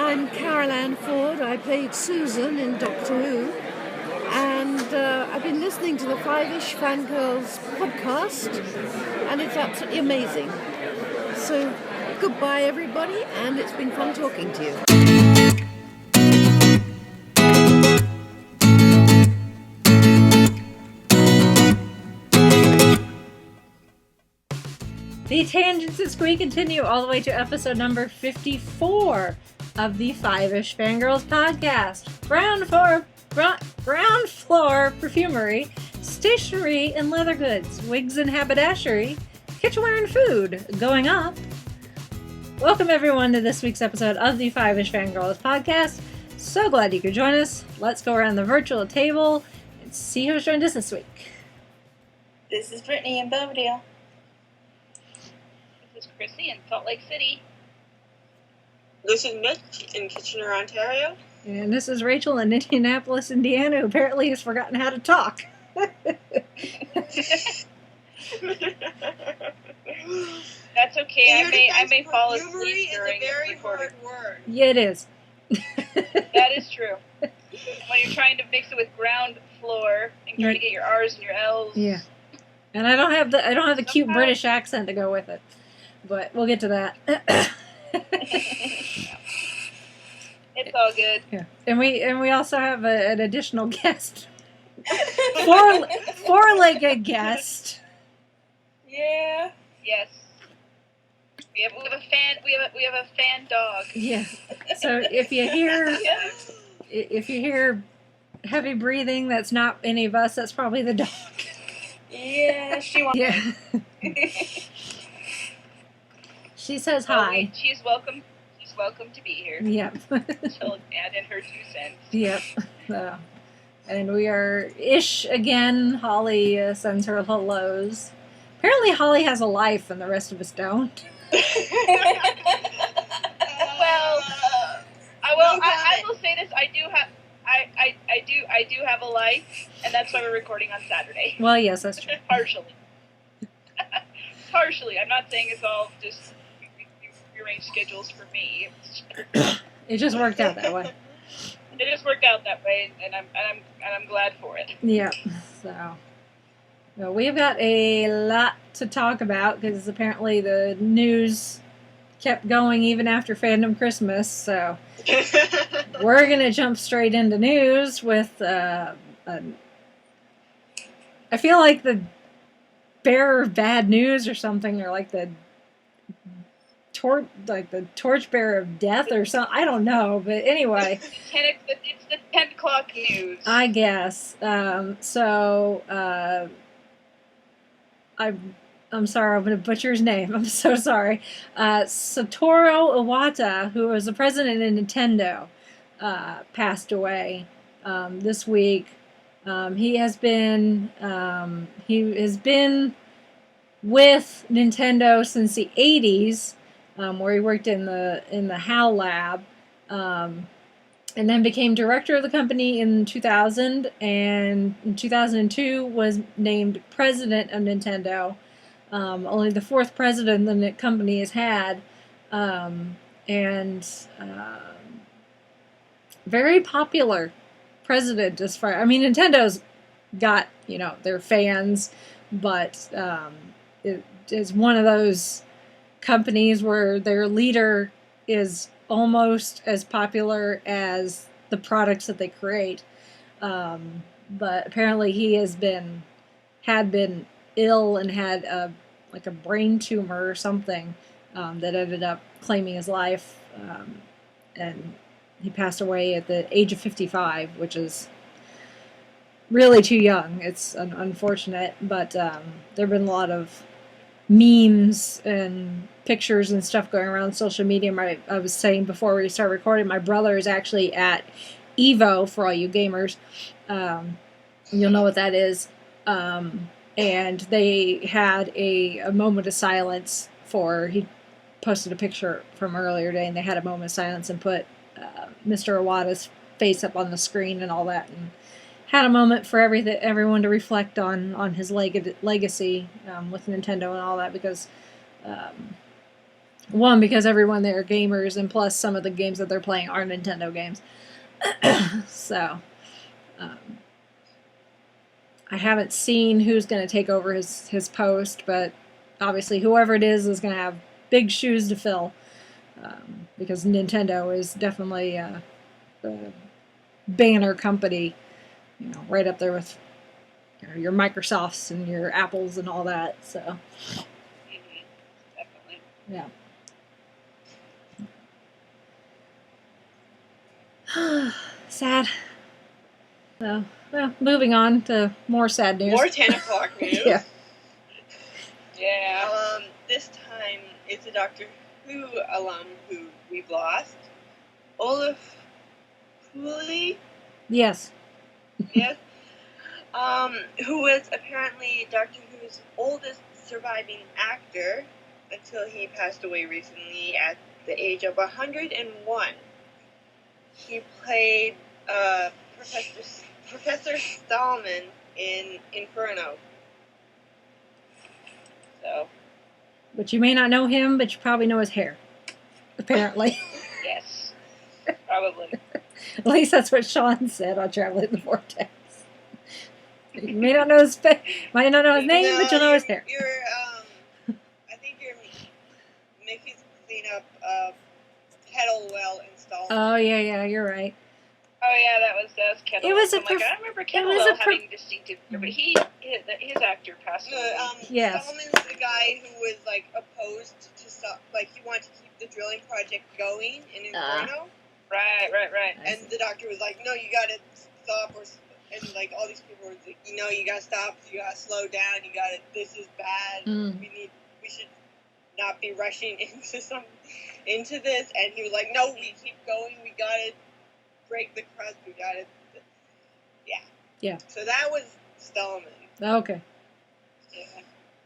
I'm Carol Ann Ford. I played Susan in Doctor Who. And I've been listening to the Five-ish Fangirls podcast, and it's absolutely amazing. So, goodbye everybody, and it's been fun talking to you. The tangents this week continue all the way to episode number 54 of the Five-ish Fangirls podcast. Ground floor perfumery, stationery and leather goods, wigs and haberdashery, kitchenware and food going up. Welcome everyone to this week's episode of the Five-ish Fangirls podcast. So glad you could join us. Let's go around the virtual table and see who's joined us this week. This is Brittany in Belvedere. This is Chrissy in Salt Lake City. This is Mitch in Kitchener, Ontario. And this is Rachel in Indianapolis, Indiana, who apparently has forgotten how to talk. That's okay. I may fall asleep during the recording. Word. Yeah, it is. That is true. When you're trying to mix it with ground floor and trying to get your R's and your L's. Yeah. And I don't have the cute British accent to go with it. But we'll get to that. It's all good. Yeah. And we also have an additional guest. Four-legged guest. Yeah. Yes. We have a fan dog. Yeah. So if you hear heavy breathing, that's not any of us. That's probably the dog. Yeah, she wants. Yeah. She says hi. She's welcome. She's welcome to be here. Yep. She'll add in her 2 cents. Yep. And we are ish again. Holly sends her hellos. Apparently Holly has a life and the rest of us don't. I will say this. I do have a life, and that's why we're recording on Saturday. Well, yes, that's true. Partially. I'm not saying it's all just we arrange schedules for me. It just worked out that way. It just worked out that way, and I'm glad for it. Yeah. So, well, we've got a lot to talk about because apparently the news kept going even after Fandom Christmas. So we're gonna jump straight into news with. I feel like the bearer of bad news or something, or like the torchbearer of death or something. I don't know, but anyway. It's the 10 o'clock news. I guess. I'm sorry, I'm going to butcher his name. I'm so sorry. Satoru Iwata, who was the president of Nintendo, passed away this week. He has been with Nintendo since the 80s, where he worked in the HAL lab, and then became director of the company in 2000, and in 2002 was named president of Nintendo. Only the 4th president the company has had, and very popular president as far. I mean, Nintendo's got their fans, but it is one of those companies where their leader is almost as popular as the products that they create. But apparently he had been ill and had a brain tumor or something that ended up claiming his life, and he passed away at the age of 55, which is really too young. It's unfortunate, but there have been a lot of memes and pictures and stuff going around social media. I was saying before we started recording, my brother is actually at Evo, for all you gamers. You'll know what that is. And they had a moment of silence he posted a picture from earlier today, and they had a moment of silence and put Mr. Iwata's face up on the screen and all that, and had a moment for everyone to reflect on his legacy with Nintendo and all that, because One, because everyone there are gamers, and plus some of the games that they're playing are Nintendo games. So, um, I haven't seen who's going to take over his post, but obviously whoever it is going to have big shoes to fill, because Nintendo is definitely the banner company, right up there with your Microsofts and your Apples and all that. So, Definitely. yeah. Sad. So, well, moving on to more sad news. More 10 o'clock news. Yeah. Yeah. This time it's a Doctor Who alum who we've lost. Olaf Cooley? Yes. Yes. Who was apparently Doctor Who's oldest surviving actor until he passed away recently at the age of 101. He played Professor Stallman in Inferno. So, But you may not know him, but you probably know his hair. Apparently. Yes. Probably. At least that's what Sean said on Traveling the Vortex. You may not know his name, but you'll know his hair. I think you're making clean up Kettlewell installment. Oh yeah, you're right. Oh yeah, that was Kettle. It was a I'm like, I don't remember Kettle having distinctive hair, but his actor passed away. Yes. Stallman's the guy who was like opposed to stop, like he wanted to keep the drilling project going in Inferno. Right. And the doctor was like, no, you gotta stop, and like all these people were like, you gotta stop, you gotta slow down, this is bad. We should not be rushing into this. And he was like, no, we keep going, we gotta break the crust, we gotta, yeah. So that was Stallman. Okay. Yeah.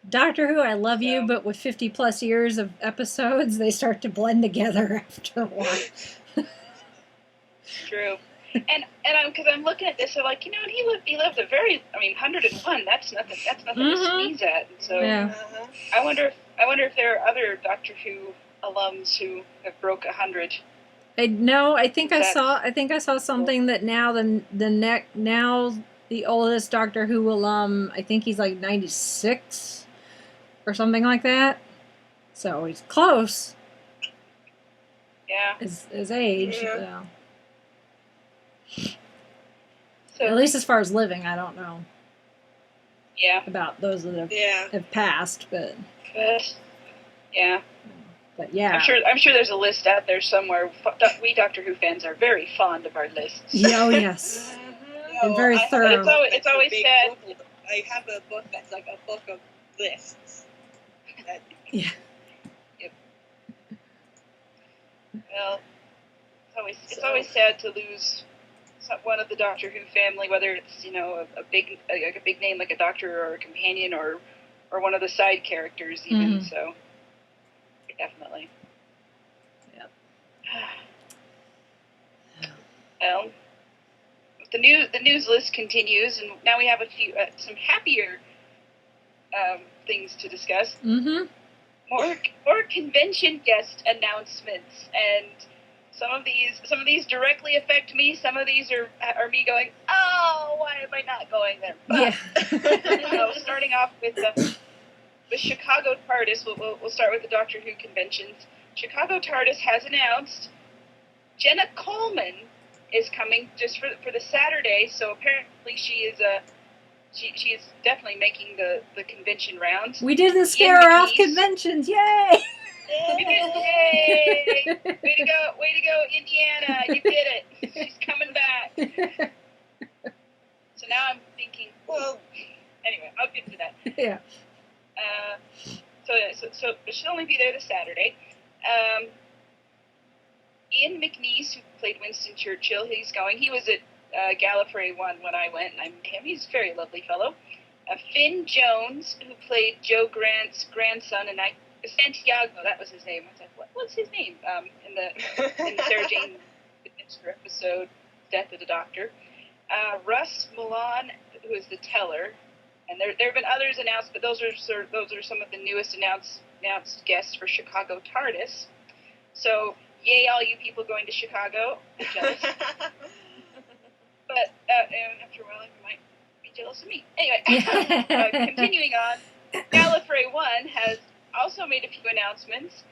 Doctor Who, I love you, but with 50 plus years of episodes, they start to blend together after a while. True. And because I'm looking at this, I'm like, and he lived a very, 101. That's nothing to sneeze at. So yeah. I wonder if there are other Doctor Who alums who have broke 100. I think I saw something that now the oldest Doctor Who alum, I think he's like 96 or something like that. So he's close. Yeah. His age. Yeah. So, at least as far as living, I don't know. Yeah. About those that have passed, but yeah. But yeah. I'm sure there's a list out there somewhere. We Doctor Who fans are very fond of our lists. Yeah, oh yes. And very thorough. It's always sad. I have a book that's like a book of lists. Yeah. Yep. Well, it's always sad to lose one of the Doctor Who family, whether it's a big name like a doctor or a companion or one of the side characters even. Mm-hmm. So definitely. Yep. Well, the news list continues, and now we have a few some happier things to discuss. Mm-hmm. More convention guest announcements, and some of these directly affect me. Some of these are me going, oh, why am I not going there? But, starting off with Chicago TARDIS, we'll start with the Doctor Who conventions. Chicago TARDIS has announced Jenna Coleman is coming just for the Saturday. So apparently she is definitely making the convention rounds. We didn't scare her off conventions, yay! Yay! Way to go, Indiana! You did it. She's coming back. So now I'm thinking. Well, anyway, I'll get to that. Yeah. So she'll only be there this Saturday. Ian McNeice, who played Winston Churchill, he's going. He was at Gallifrey 1 when I went, and I met him. He's a very lovely fellow. Finn Jones, who played Joe Grant's grandson, and Santiago, that was his name. I was like, what's his name? In the Sarah Jane Adventure episode, Death of the Doctor. Russ Milan, who is the teller, and there have been others announced, but those are some of the newest announced announced guest for Chicago TARDIS. So, yay, all you people going to Chicago. I'm jealous. But after a while, you might be jealous of me. Anyway, continuing on, Gallifrey 1 has also made a few announcements.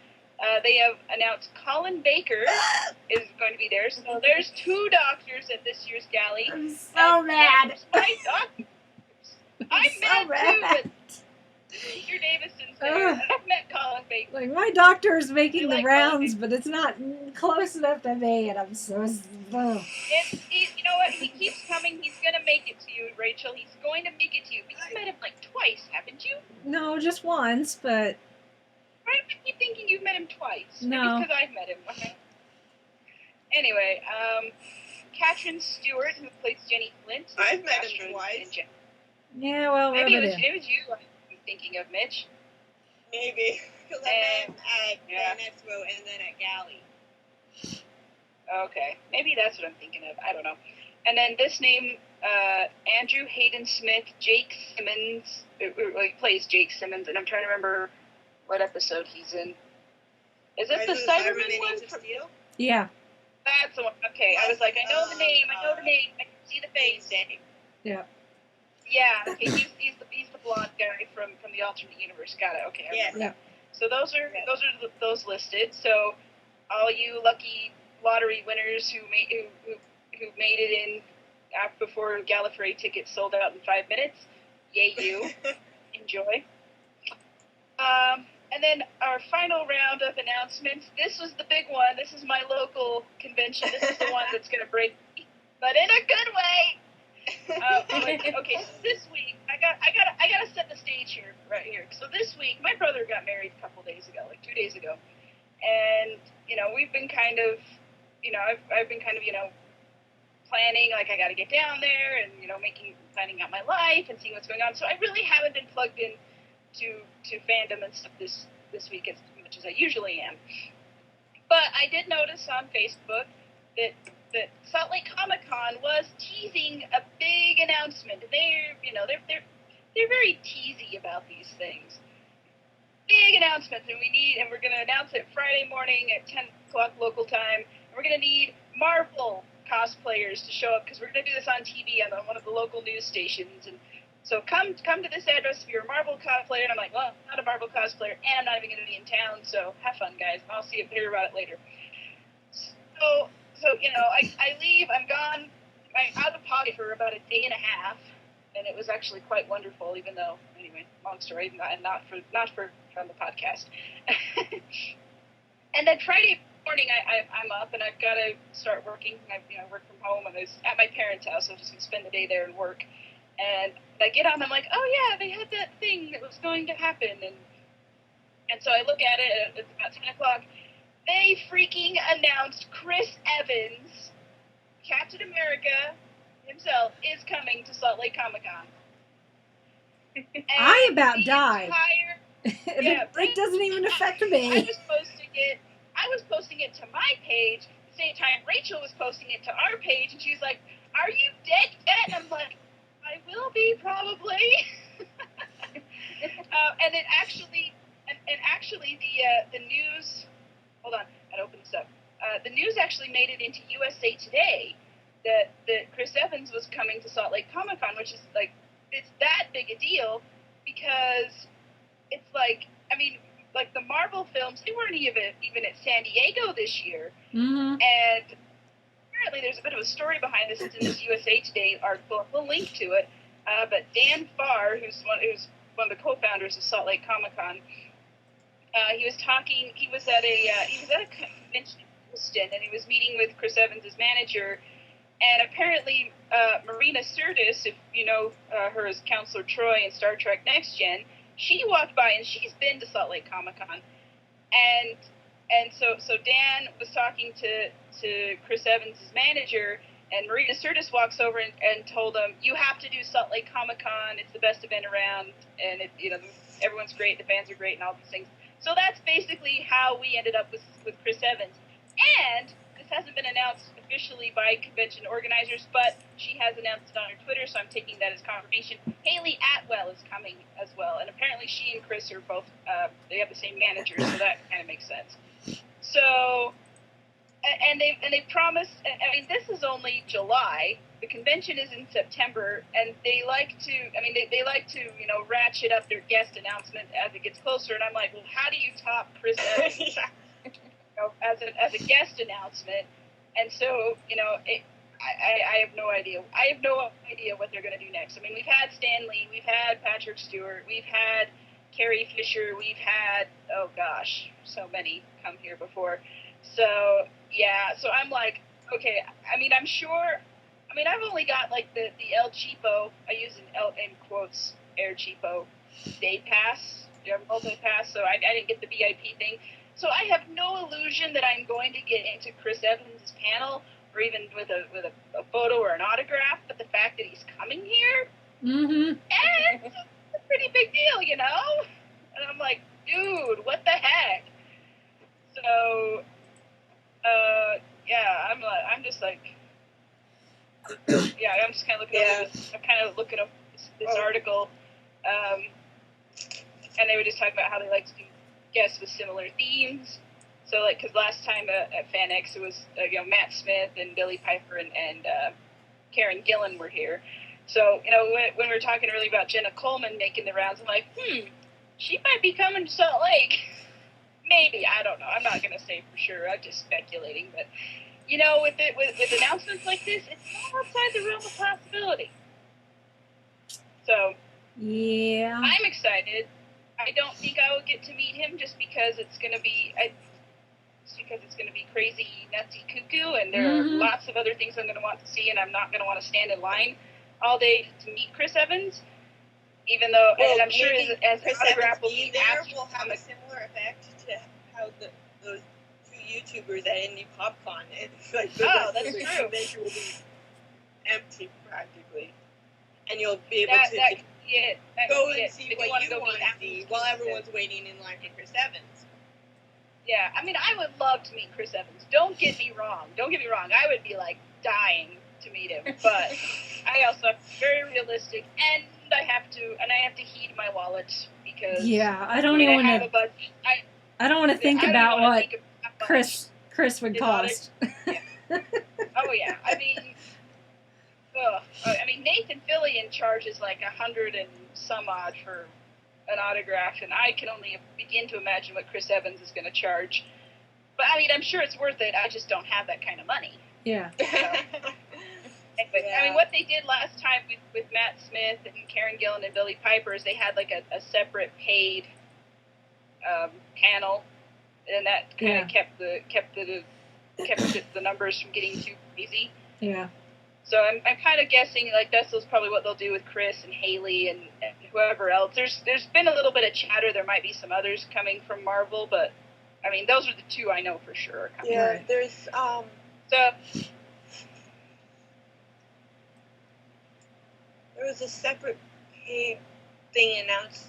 They have announced Colin Baker is going to be there. So there's 2 doctors at this year's galley. I'm so mad. My doctors. I'm so mad too, but Peter Davison's there. I've met Colin Baker. Like, my doctor is making the rounds, but it's not close enough to me, and I'm so... You know what? He keeps coming. He's going to make it to you, Rachel. He's going to make it to you. But you've met him like twice, haven't you? No, just once, but... I keep thinking you've met him twice. No. Maybe it's because I've met him. Okay. Anyway, Katrin Stewart, who plays Jenny Flint. I've met him twice. Yeah, well, maybe it was you I'm thinking of, Mitch. Maybe. Because I met him at Fan Expo and then at Galley. Okay. Maybe that's what I'm thinking of. I don't know. And then this name, Andrew Hayden Smith, Jake Simmons, he plays Jake Simmons, and I'm trying to remember what episode he's in. Is it the Cyberman one? Yeah. That's the one. Okay, I was like, I know the name. I can see the face. Yeah. Yeah. Okay, he's the blonde guy from the alternate universe. Got it. Okay. Yeah. So those are those listed. So all you lucky lottery winners who made it in before Gallifrey tickets sold out in 5 minutes, yay you! Enjoy. And then our final round of announcements. This was the big one. This is my local convention. This is the one that's going to break me, but in a good way. Okay, so this week I gotta set the stage here, right here. So this week my brother got married a couple days ago, like 2 days ago, and we've been kind of, I've been kind of planning, like I got to get down there and planning out my life and seeing what's going on. So I really haven't been plugged in to fandom and stuff this week as much as I usually am. But I did notice on Facebook that Salt Lake Comic-Con was teasing a big announcement. They're very teasy about these things. Big announcements, and we're going to announce it Friday morning at 10 o'clock local time. We're going to need Marvel cosplayers to show up because we're going to do this on TV on one of the local news stations. And so come to this address if you're a Marvel cosplayer. And I'm like, well, I'm not a Marvel cosplayer, and I'm not even going to be in town. So have fun, guys. I'll hear about it later. So I leave. I'm gone. I'm out of pocket for about a day and a half, and it was actually quite wonderful. Even though, anyway, long story, and not for from the podcast. And then Friday morning, I'm up and I've got to start working. I work from home, and I was at my parents' house. So I was just gonna spend the day there and work. And I get on. I'm like, oh yeah, they had that thing that was going to happen, and so I look at it. It's about 10 o'clock. They freaking announced Chris Evans, Captain America himself, is coming to Salt Lake Comic-Con. I about died. It doesn't even affect me. I was posting it to my page. At the same time, Rachel was posting it to our page, and she was like, "Are you dead yet?" And I'm like, "I will be probably." And it actually, the news. Hold on, I'd open this up. The news actually made it into USA Today that Chris Evans was coming to Salt Lake Comic-Con, which is like, it's that big a deal because it's like, the Marvel films, they weren't even at San Diego this year. Mm-hmm. And apparently there's a bit of a story behind this. It's in this USA Today article. We'll link to it. But Dan Farr, who's one of the co-founders of Salt Lake Comic-Con, he was at a convention in Houston, and he was meeting with Chris Evans' manager, and apparently Marina Sirtis, if you know her as Counselor Troy in Star Trek Next Gen, she walked by, and she's been to Salt Lake Comic-Con, and so Dan was talking to Chris Evans' manager, and Marina Sirtis walks over and told him, "You have to do Salt Lake Comic-Con. It's the best event around, and everyone's great, the fans are great, and all these things." So that's basically how we ended up with Chris Evans. And the hasn't been announced officially by convention organizers, but she has announced it on her Twitter, so I'm taking that as confirmation. Hayley Atwell is coming as well, and apparently she and Chris are both, they have the same manager, so that kind of makes sense. So, and they promised, I mean, this is only July. The convention is in September, and they like to, they like to, ratchet up their guest announcement as it gets closer, and I'm like, well, how do you top Chris Evans? As a guest announcement, and so I have no idea. I have no idea what they're going to do next. I mean, we've had Stan Lee, we've had Patrick Stewart, we've had Carrie Fisher, we've had so many come here before. So yeah, so I'm like, okay. I mean, I'm sure. I mean, I've only got like the El Cheapo. I use in quotes Air Cheapo day pass, multi pass. So I didn't get the VIP thing. So I have no illusion that I'm going to get into Chris Evans' panel, or even with a photo or an autograph. But the fact that he's coming here, it's a pretty big deal, And I'm like, dude, what the heck? So, yeah, I'm just like, yeah, I'm just kind of looking over this. I'm kind of looking up this article, and they were just talking about how they like to do guests with similar themes. So, like, because last time at FanX, it was, Matt Smith and Billy Piper and Karen Gillan were here. So, when we were talking earlier about Jenna Coleman making the rounds, I'm like, she might be coming to Salt Lake. Maybe, I don't know. I'm not going to say for sure. I'm just speculating. But, with announcements like this, it's not outside the realm of possibility. So, yeah, I'm excited. I don't think I will get to meet him just because it's going to be crazy, nutsy, cuckoo, and there are lots of other things I'm going to want to see, and I'm not going to want to stand in line all day to meet Chris Evans. Even though, and I'm sure as Chris autograph will Evans be there asked will have a similar effect to how those two YouTubers at Indie PopCon. It's like that's the true. convention will be empty practically, and you'll be able to go and see what you want to see while everyone's waiting in line for Chris Evans. Yeah, I mean, I would love to meet Chris Evans. Don't get me wrong. I would be like dying to meet him, but I also have to be very realistic, and I have to heed my wallet because I don't even want to. I don't want to think about what Chris would cost. Oh yeah, I mean, Nathan Fillion charges like $100 and some odd for an autograph, and I can only begin to imagine what Chris Evans is going to charge. But I mean, I'm sure it's worth it. I just don't have that kind of money. Yeah. Anyway, I mean, what they did last time with Matt Smith and Karen Gillan and Billy Piper is they had like a separate paid panel, and that kind of kept the numbers from getting too crazy. Yeah. So I'm kind of guessing like that's probably what they'll do with Chris and Hayley and whoever else. There's been a little bit of chatter. There might be some others coming from Marvel, but I mean those are the two I know for sure are coming. Yeah, there's there was a separate paid thing announced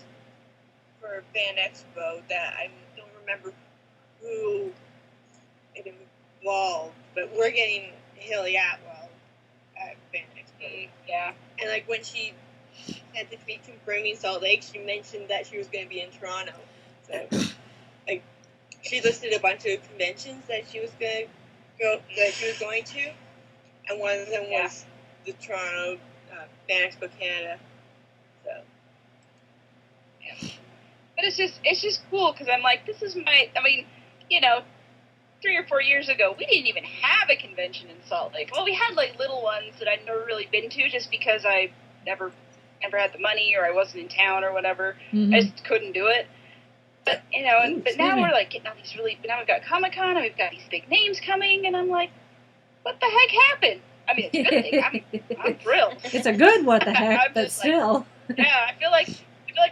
for Fan Expo that I don't remember who it involved, but we're getting Hayley Atwell at Fan Expo. Yeah. And like when she had to be confirming Salt Lake, she mentioned that she was going to be in Toronto. So, like, she listed a bunch of conventions that she was going to, and one of them was the Toronto Fan Expo Canada. So, yeah. But it's just cool because I'm like, this is my. I mean, 3 or 4 years ago, we didn't even have a convention in Salt Lake. Well, we had like little ones that I'd never really been to just because I never had the money or I wasn't in town or whatever. I just couldn't do it. But but now we're like getting all these now we've got Comic-Con and we've got these big names coming, and I'm like, what the heck happened? I mean, it's a good thing. I'm thrilled. It's a good what the heck, but still. Like, I feel like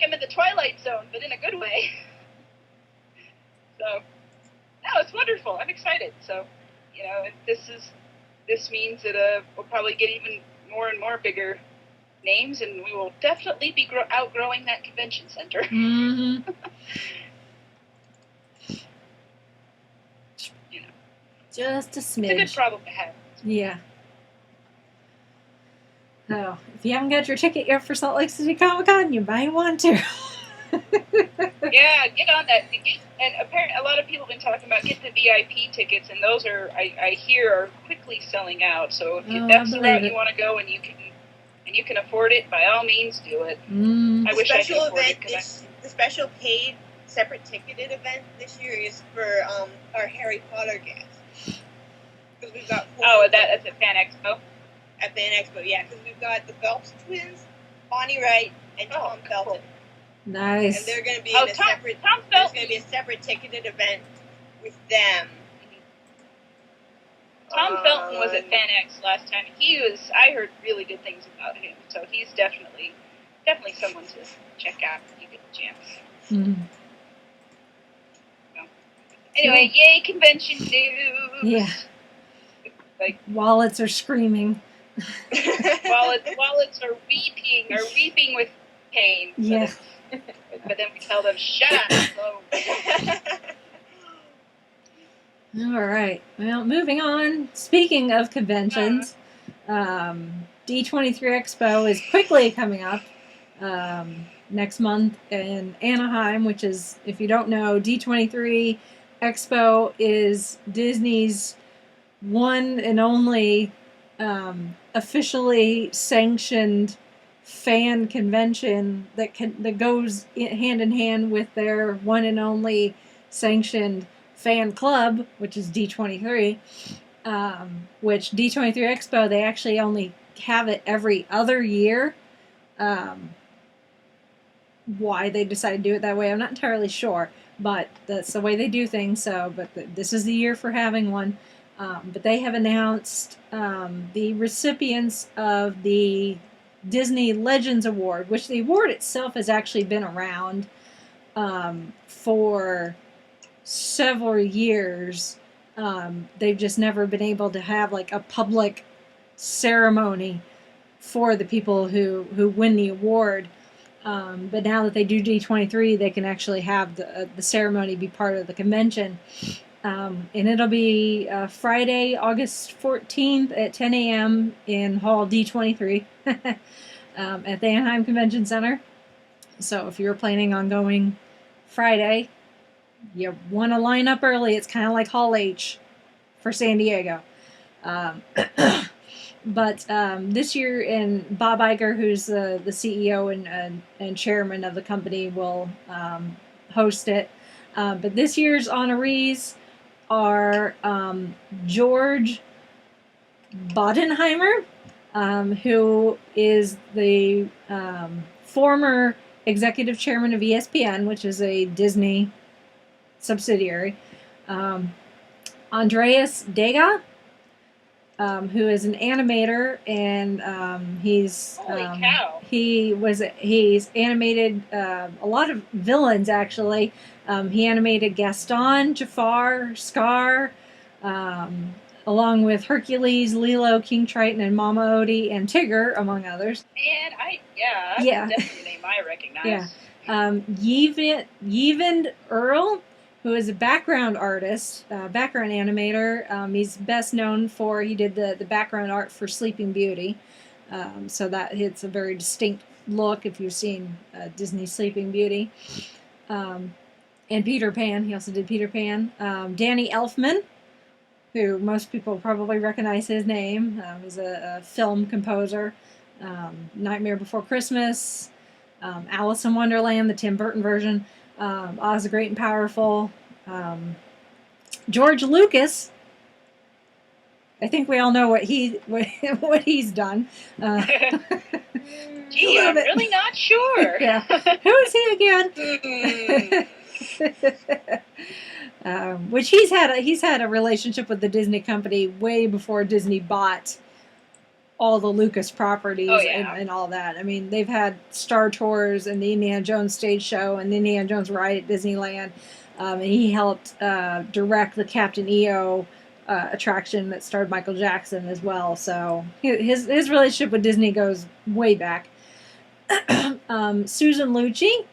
I'm in the Twilight Zone, but in a good way. So, no, it's wonderful. I'm excited. So, this means that we'll probably get even more and more bigger names, and we will definitely be outgrowing that convention center. Just a It's a good smidge. problem to have. Yeah. So, if you haven't got your ticket yet for Salt Lake City Comic Con, you might want to. Yeah, get on that. And apparently, a lot of people have been talking about get the VIP tickets, and those are, I hear, are quickly selling out. So if that's the route you want to go, and you can afford it, by all means, do it. I wish I could afford it. The special paid separate ticketed event this year is for our Harry Potter guests. Because we've got that's at Fan Expo. At Fan Expo, yeah, because we've got the Phelps twins, Bonnie Wright, and Tom Felton. Cool. Nice. And they're going to be there's going to be a separate ticketed event with them. Tom Felton was at Fan X last time. I heard really good things about him, so he's definitely someone to check out if you get the chance. Mm-hmm. So, anyway, yay convention news! Yeah. Like wallets are screaming. wallets are weeping with pain. Yeah. But then we tell them, shut up. All right. Well, moving on. Speaking of conventions, D23 Expo is quickly coming up next month in Anaheim, which is, if you don't know, D23 Expo is Disney's one and only officially sanctioned fan convention that goes hand in hand with their one and only sanctioned fan club, which is D23. Which D23 Expo, they actually only have it every other year. Why they decided to do it that way, I'm not entirely sure, but that's the way they do things. So, but this is the year for having one. But they have announced the recipients of the Disney Legends Award, which the award itself has actually been around for several years. They've just never been able to have like a public ceremony for the people who win the award. But now that they do D23, they can actually have the ceremony be part of the convention. And it'll be Friday, August 14th at 10 a.m. in Hall D23 at the Anaheim Convention Center. So if you're planning on going Friday, you want to line up early. It's kind of like Hall H for San Diego. But this year, and Bob Iger, who's the CEO and chairman of the company, will host it. But this year's honorees are George Bodenheimer, who is the former executive chairman of ESPN, which is a Disney subsidiary. Andreas Degas, who is an animator, and he's he's animated a lot of villains actually. He animated Gaston, Jafar, Scar, along with Hercules, Lilo, King Triton, and Mama Odie, and Tigger, among others. Man, that's definitely a name I recognize. Yeah. Yevend Earl, who is a background artist, background animator. He's best known for, he did the background art for Sleeping Beauty. So that it's a very distinct look if you've seen Disney Sleeping Beauty. And Peter Pan, he also did Peter Pan. Danny Elfman, who most people probably recognize his name, is a film composer. Nightmare Before Christmas, Alice in Wonderland, the Tim Burton version, Oz the Great and Powerful, George Lucas. I think we all know what he's done. Gee, I'm really not sure. Yeah, who is he again? Which he's had a relationship with the Disney company way before Disney bought all the Lucas properties and all that. I mean, they've had Star Tours and the Indiana Jones stage show and the Indiana Jones ride at Disneyland. And he helped direct the Captain EO attraction that starred Michael Jackson as well. So his relationship with Disney goes way back. Susan Lucci,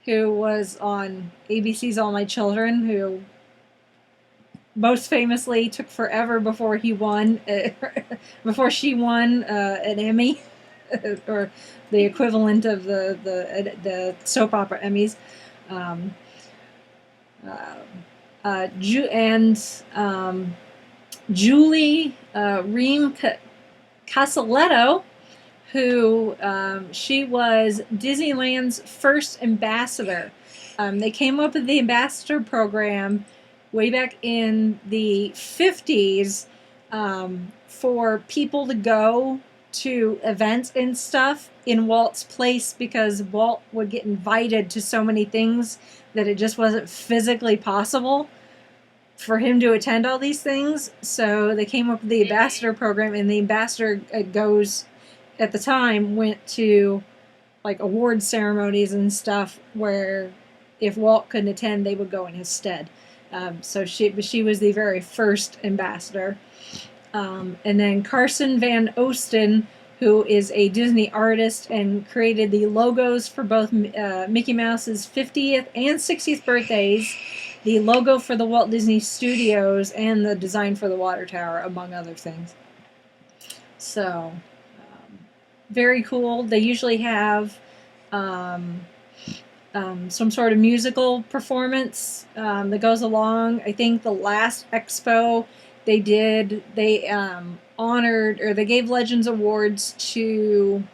who was on ABC's All My Children, who most famously took forever before he won, before she won an Emmy, or the equivalent of the soap opera Emmys. Julie Ream Casaletto, who she was Disneyland's first ambassador. They came up with the ambassador program way back in the 50s for people to go to events and stuff in Walt's place, because Walt would get invited to so many things that it just wasn't physically possible for him to attend all these things. So they came up with the ambassador program, and the ambassador at the time went to like award ceremonies and stuff where if Walt couldn't attend, they would go in his stead. So she was the very first ambassador. And then Carson Van Osten, who is a Disney artist and created the logos for both Mickey Mouse's 50th and 60th birthdays, the logo for the Walt Disney Studios, and the design for the water tower, among other things. So, very cool. They usually have some sort of musical performance that goes along. I think the last expo they honored, or they gave Legends Awards to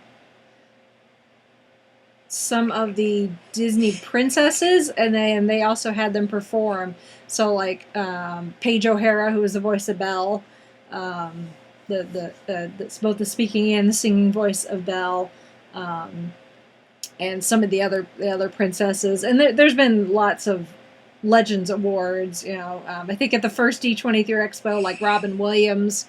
some of the Disney princesses, and they also had them perform. So like Paige O'Hara, who was the voice of Belle, that's both the speaking and the singing voice of Belle, and some of the other princesses. And there's been lots of Legends Awards. I think at the first D23 Expo, like Robin Williams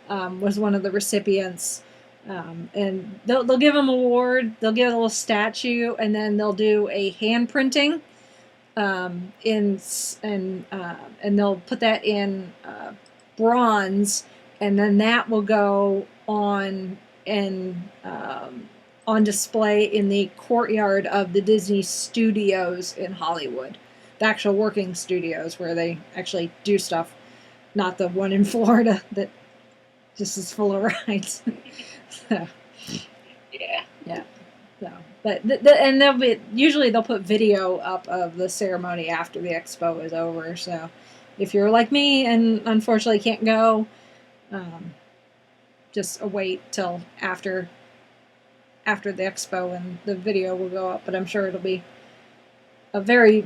was one of the recipients. And they'll give them an award, they'll give a little statue, and then they'll do a hand printing, and they'll put that in bronze, and then that will go on display in the courtyard of the Disney Studios in Hollywood, the actual working studios where they actually do stuff, not the one in Florida that just is full of rides. So, yeah. So, but and they'll put video up of the ceremony after the expo is over. So, if you're like me and unfortunately can't go, just wait till after the expo and the video will go up. But I'm sure it'll be they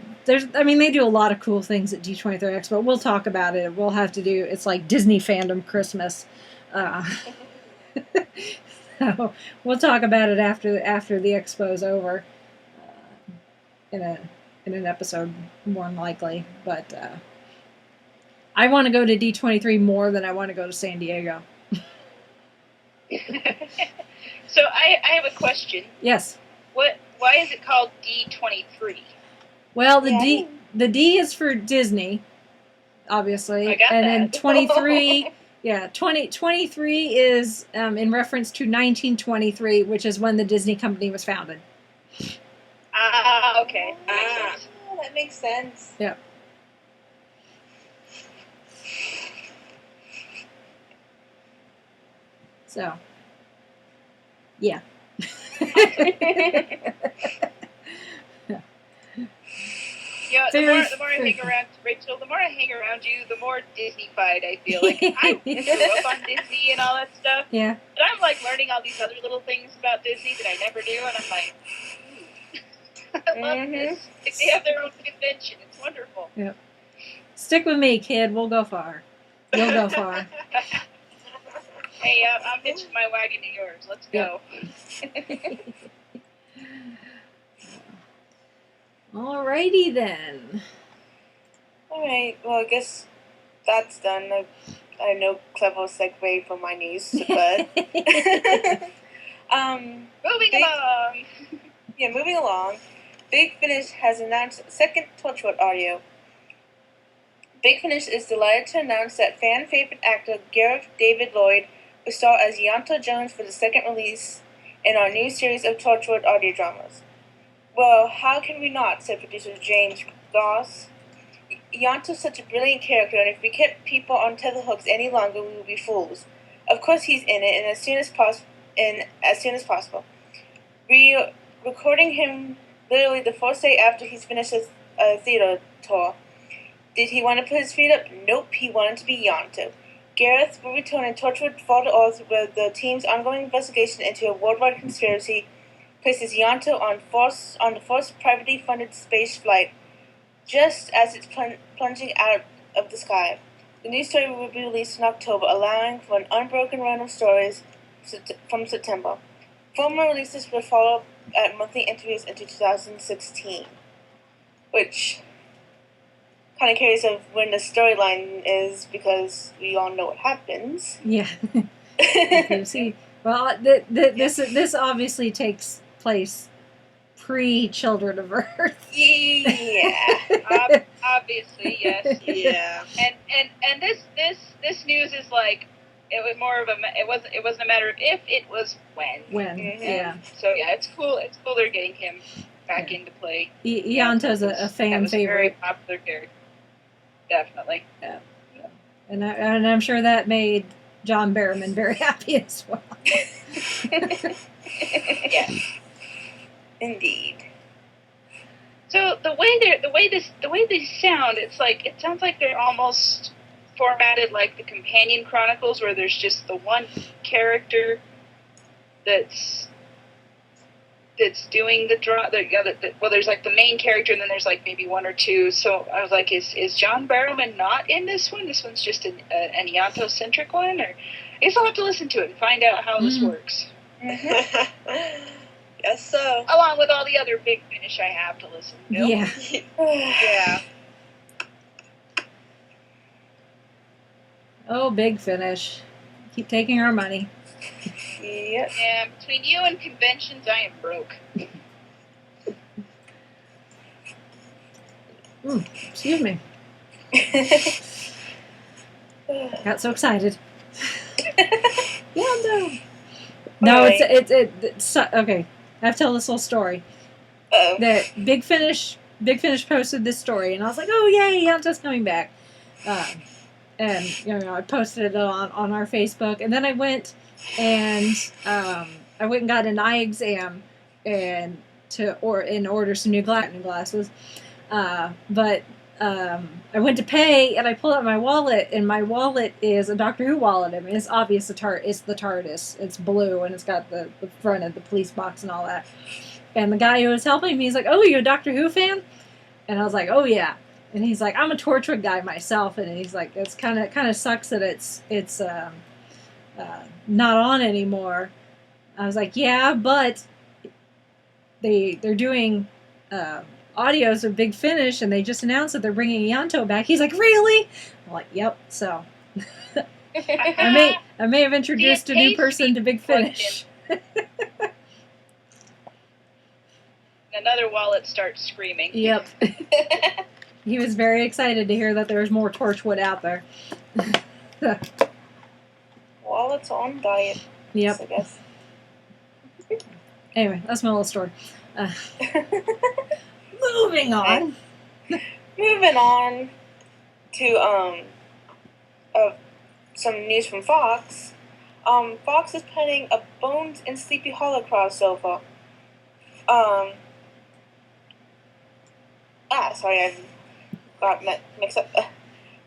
do a lot of cool things at D23 Expo. We'll talk about it. We'll have to do, it's like Disney fandom Christmas. So we'll talk about it after the expo's over, in an episode more than likely. But I want to go to D23 more than I want to go to San Diego. So I have a question. Yes. Why is it called D23? Well, the D is for Disney, obviously, I got and that. then 23. Yeah, 23 is in reference to 1923, which is when the Disney company was founded. Okay. That makes sense. Yeah. So, yeah. Yeah, the more I hang around, Rachel, the more I hang around you, the more Disney-fied I feel. Like, I grew up on Disney and all that stuff. Yeah. But I'm, like, learning all these other little things about Disney that I never knew, and I'm like, I love this. Like, they have their own convention. It's wonderful. Yep. Stick with me, kid. We'll go far. You'll go far. Hey, I'm hitching my wagon to yours. Let's go. Yep. Alrighty then. Alright, well, I guess that's done. I have no clever segue from my niece, but... Moving along. Yeah, moving along. Big Finish has announced second Torchwood audio. Big Finish is delighted to announce that fan-favorite actor Gareth David Lloyd will star as Yonta Jones for the second release in our new series of Torchwood audio dramas. Well, how can we not, said producer James Goss. Yanto's such a brilliant character, and if we kept people on tetherhooks any longer, we would be fools. Of course he's in it, and as soon as possible. Recording him literally the first day after he's finished his theater tour. Did he want to put his feet up? Nope, he wanted to be Yanto. Gareth will return in Torchwood Fall to Earth, where the team's ongoing investigation into a worldwide conspiracy places Yanto on the first privately funded space flight, just as it's plunging out of the sky. The new story will be released in October, allowing for an unbroken run of stories from September. Former releases will follow at monthly interviews into 2016, which kind of carries of when the storyline is, because we all know what happens. Yeah. See, well, this obviously takes place pre-Children of Earth. Yeah. Obviously, yes. Yeah. And this news is like, it was more of it wasn't a matter of if, it was when. When, yeah. So yeah, it's cool. It's cool they're getting him back into play. Yanto's a fan favorite. Very popular character. Definitely. Yeah. And I'm sure that made John Barrowman very happy as well. Yes. Indeed. So the way they sound, it sounds like they're almost formatted like the Companion Chronicles, where there's just the one character that's doing the draw. Well, there's like the main character, and then there's like maybe one or two. So I was like, is John Barrowman not in this one? This one's just an Yanto-centric one? Or I guess I'll have to listen to it and find out how this works. Guess so. Along with all the other Big Finish I have to listen to. Yeah. Yeah. Oh, Big Finish. Keep taking our money. Yep. Yeah, between you and conventions, I am broke. Excuse me. Got so excited. Yanto. No, Right. it's okay. I have to tell this little story. Uh-oh. That Big Finish posted this story, and I was like, "Oh yay, Yanto's coming back!" And I posted it on our Facebook, and then I went and got an eye exam and order some new glasses. But I went to pay, and I pulled out my wallet, and my wallet is a Doctor Who wallet. I mean, it's obvious it's the TARDIS. It's blue, and it's got the front of the police box and all that. And the guy who was helping me, he's like, "Oh, you a Doctor Who fan?" And I was like, "Oh yeah." And he's like, "I'm a Torchwood guy myself," and he's like, "It's kind of sucks that it's not on anymore." I was like, "Yeah, but they're doing audios of Big Finish, and they just announced that they're bringing Yanto back." He's like, "Really?" I'm like, "Yep." So I may have introduced a new person to Big Finish. Another wallet starts screaming. Yep. He was very excited to hear that there was more Torchwood out there. Wallets on diet. Yep. I guess. Anyway, that's my little story. Moving on. Moving on to some news from Fox. Fox is planning a Bones and Sleepy Hollow crossover. Sorry, I got mixed up.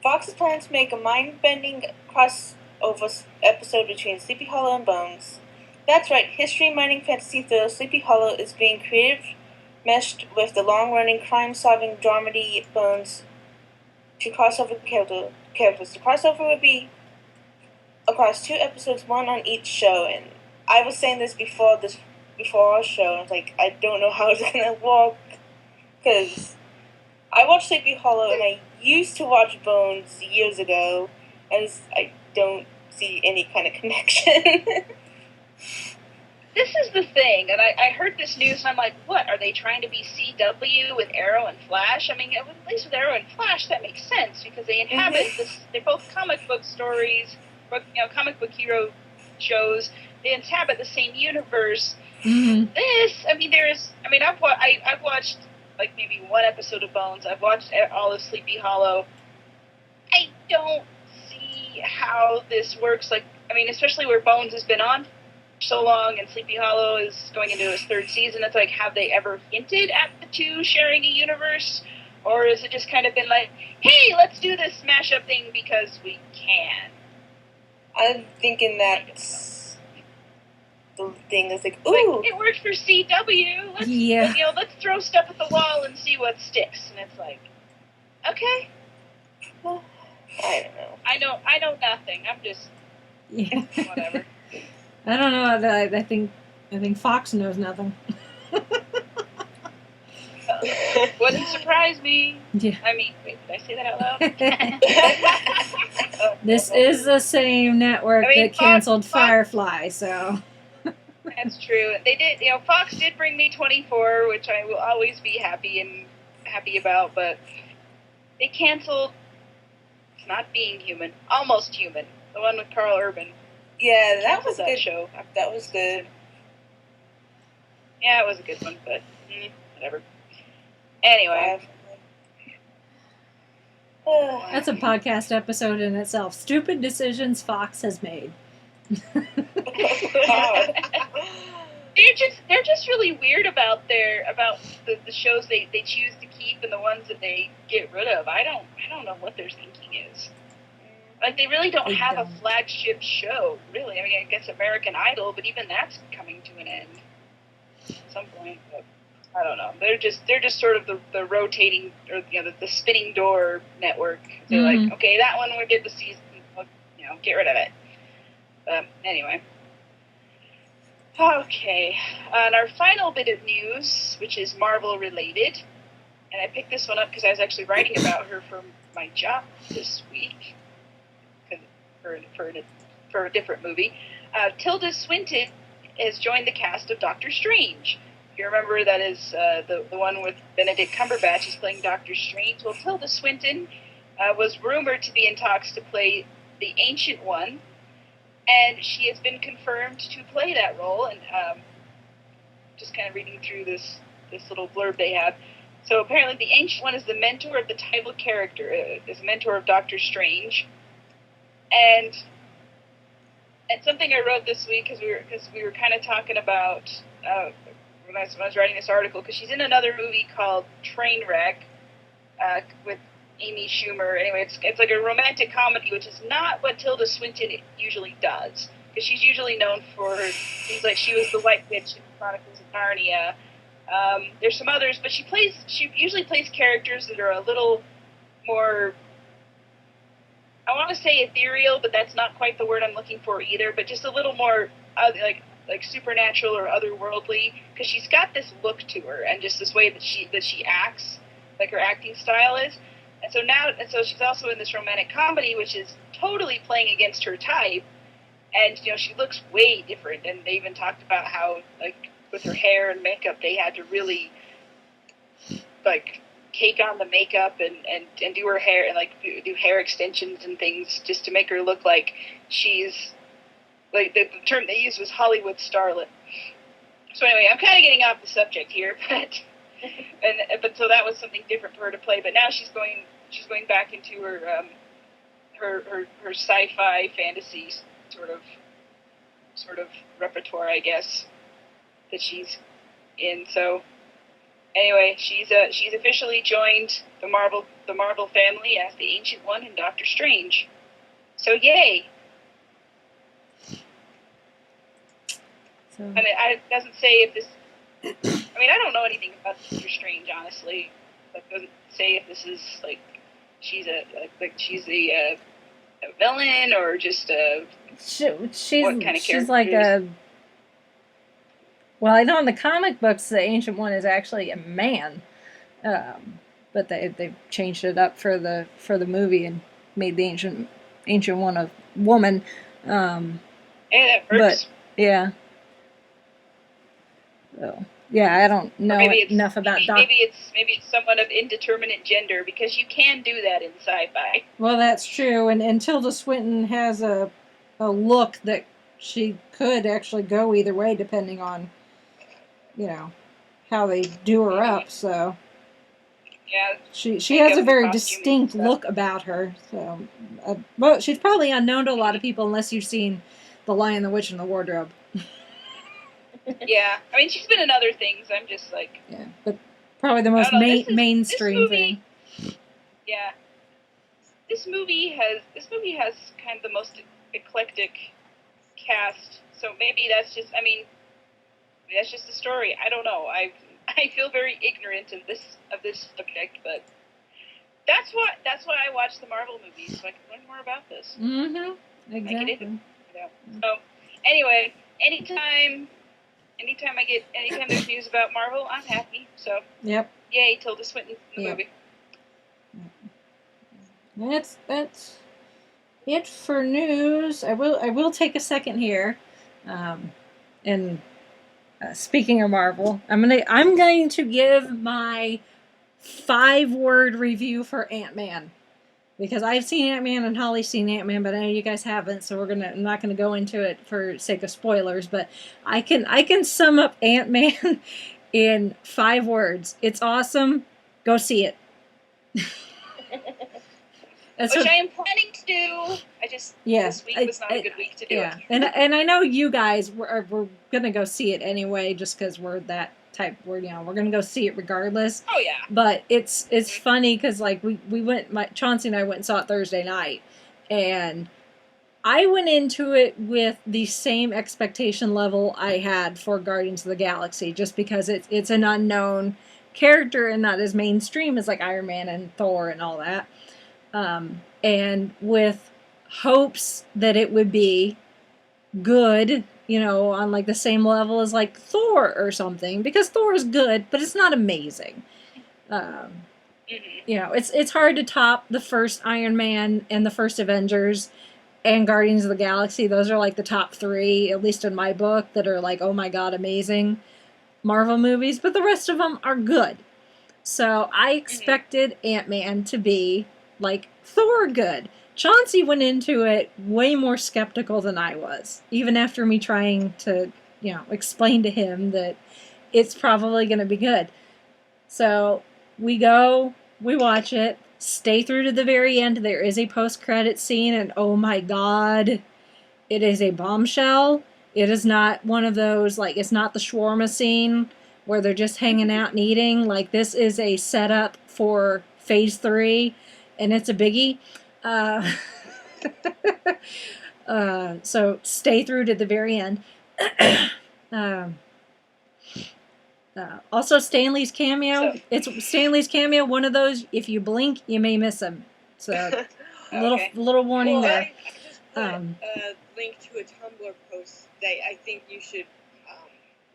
Fox is planning to make a mind-bending crossover episode between Sleepy Hollow and Bones. That's right, history-mining fantasy thriller Sleepy Hollow is being meshed with the long-running crime-solving dramedy Bones to crossover characters. The crossover would be across 2 episodes, 1 on each show. And I was saying this before our show, and I was like, I don't know how it's gonna work, because I watched Sleepy Hollow and I used to watch Bones years ago, and I don't see any kind of connection. This is the thing, and I heard this news, and I'm like, what, are they trying to be CW with Arrow and Flash? I mean, at least with Arrow and Flash, that makes sense, because they inhabit this, they're both comic book stories, comic book hero shows, they inhabit the same universe. Mm-hmm. I've watched like maybe one episode of Bones. I've watched all of Sleepy Hollow. I don't see how this works. Like, I mean, especially where Bones has been on so long and Sleepy Hollow is going into its third season. It's like, have they ever hinted at the two sharing a universe? Or has it just kind of been like, hey, let's do this smash-up thing because we can? I'm thinking that's the thing is like, ooh. Like, it worked for CW. Let's throw stuff at the wall and see what sticks. And it's like, okay. Well, I don't know. I know nothing. I'm just whatever. I don't know. I think Fox knows nothing. Wouldn't surprise me. Yeah. I mean, wait, did I say that out loud? This is the same network that canceled Firefly, so. That's true. They did. Fox did bring me 24, which I will always be happy about. But they canceled. It's Not Being Human, Almost Human, the one with Carl Urban. Yeah, that was that good. show. That was good. Yeah, it was a good one, but whatever. Anyway. That's a podcast episode in itself. Stupid decisions Fox has made. They're just really weird about the shows they choose to keep and the ones that they get rid of. I don't know what their thinking is. Like, they really don't have a flagship show, really. I mean, I guess American Idol, but even that's coming to an end at some point. But I don't know. They're just sort of the rotating, or the spinning door network. They're like, okay, that one we did the season, get rid of it. Anyway. Okay. And our final bit of news, which is Marvel related, and I picked this one up because I was actually writing about her for my job this week, for a different movie. Tilda Swinton has joined the cast of Doctor Strange. If you remember, that is the one with Benedict Cumberbatch is playing Doctor Strange. Well, Tilda Swinton was rumored to be in talks to play the Ancient One, and she has been confirmed to play that role. And just kind of reading through this little blurb they have. So apparently the Ancient One is the mentor of the title character, is a mentor of Doctor Strange. And something I wrote this week, because we were kind of talking about when I was writing this article, because she's in another movie called Trainwreck with Amy Schumer. Anyway, it's like a romantic comedy, which is not what Tilda Swinton usually does, because she's usually known for things like she was the White Witch in Chronicles of Narnia. There's some others, but she usually plays characters that are a little more, I want to say ethereal, but that's not quite the word I'm looking for either, but just a little more like supernatural or otherworldly, because she's got this look to her and just this way that she acts, like her acting style is. And so she's also in this romantic comedy, which is totally playing against her type, and she looks way different. And they even talked about how, like, with her hair and makeup, they had to really like cake on the makeup and do her hair and like do hair extensions and things just to make her look like she's like, the term they used was Hollywood starlet. So anyway, I'm kind of getting off the subject here, but so that was something different for her to play. But now she's going back into her sci-fi fantasy sort of repertoire, I guess, that she's in. So anyway, she's officially joined the Marvel family as the Ancient One in Doctor Strange. So yay! So. And it doesn't say if this. I mean, I don't know anything about Doctor Strange, honestly. It doesn't say if this is like she's a villain or just a. What kind of she's like a. Well, I know in the comic books the Ancient One is actually a man, but they've changed it up for the movie and made the Ancient One a woman. Yeah, that works. But yeah. So, yeah, I don't know enough about maybe it's someone of indeterminate gender, because you can do that in sci-fi. Well, that's true, and Tilda Swinton has a look that she could actually go either way depending on how they do her up. So Yeah. She has a very costume distinct stuff. look about her. So, well, she's probably unknown to a lot of people unless you've seen The Lion, the Witch, and the Wardrobe. Yeah, I mean, she's been in other things. I'm just like, Yeah, but probably the most mainstream thing. Yeah, this movie has kind of the most eclectic cast. So maybe that's just, I mean, that's just the story. I don't know. I feel very ignorant of this subject, but that's why I watch the Marvel movies, so I can learn more about this. Mm-hmm. Exactly. So anyway, anytime there's news about Marvel, I'm happy. So yep. Yay, Tilda Swinton in the movie. That's it for news. I will take a second here, and speaking of Marvel, I'm going to give my 5-word review for AntMan. Because I've seen AntMan and Holly's seen AntMan, but I know you guys haven't, so I'm not gonna go into it for sake of spoilers. But I can sum up AntMan in 5 words. It's awesome. Go see it. Which I am planning to do. This week was not a good week to do it. And I know you guys we're gonna go see it anyway, just because we're that type. We're gonna go see it regardless. Oh yeah. But it's funny because like we went, Chauncey and I went and saw it Thursday night, and I went into it with the same expectation level I had for Guardians of the Galaxy, just because it's an unknown character and not as mainstream as like Iron Man and Thor and all that. And with hopes that it would be good, on like the same level as like Thor or something, because Thor is good, but it's not amazing. It's hard to top the first Iron Man and the first Avengers and Guardians of the Galaxy. Those are like the top 3, at least in my book, that are like, oh my god, amazing Marvel movies, but the rest of them are good. So I expected AntMan to be like Thor good. Chauncey went into it way more skeptical than I was, even after me trying to, explain to him that it's probably going to be good. So we go, we watch it, stay through to the very end. There is a post-credit scene, and oh my god, it is a bombshell. It is not one of those, like, it's not the shawarma scene where they're just hanging out and eating. Like, this is a setup for Phase 3, and it's a biggie. So stay through to the very end. Also, Stanley's cameo. It's Stanley's cameo. One of those, if you blink, you may miss him. So, little warning there. I just put a link to a Tumblr post that I think you should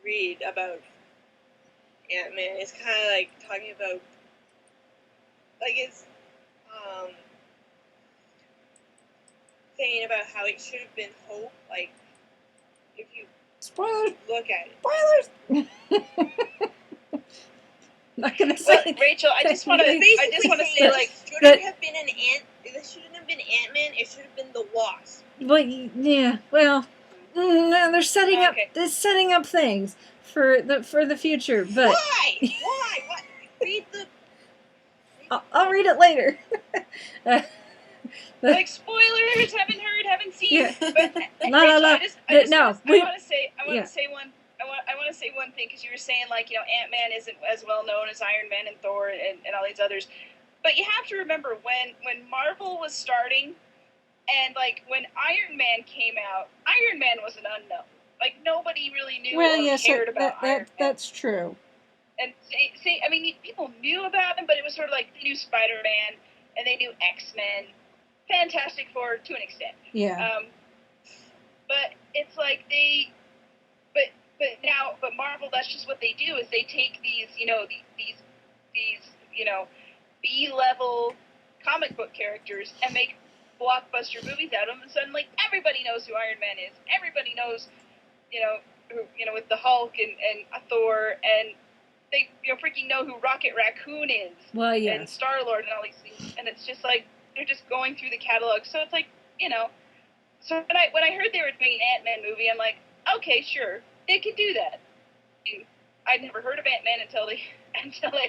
read about AntMan. It's kind of like talking about, like, it's saying about how it should have been Hope. Like, if you look at it. Spoilers. Not gonna say. Well, Rachel, I just want to say, like, should it have been It shouldn't have been Ant-Man. It should have been the Wasp. Well, yeah. Well, they're setting up. They're setting up things for the future. But why? What? Read the. I'll read it later. Like, spoilers, haven't seen. Yeah. But No. I want to say one thing, because you were saying, like, Ant-Man isn't as well known as Iron Man and Thor and all these others. But you have to remember, when Marvel was starting, and, like, when Iron Man came out, Iron Man was an unknown. Like, nobody really knew or cared about Iron Man. That's true. And I mean, people knew about him, but it was sort of like they knew Spider-Man and they knew X-Men, Fantastic Four to an extent. Yeah. But it's like but Marvel, that's just what they do, is they take these B-level comic book characters and make blockbuster movies out of them, and suddenly everybody knows who Iron Man is. Everybody knows, with the Hulk and Thor, and they freaking know who Rocket Raccoon is. Well, yeah. And Star-Lord and all these things. And it's just like they're just going through the catalog. So it's like, so when I heard they were doing an Ant-Man movie, I'm like, okay, sure, they can do that. I'd never heard of Ant-Man until I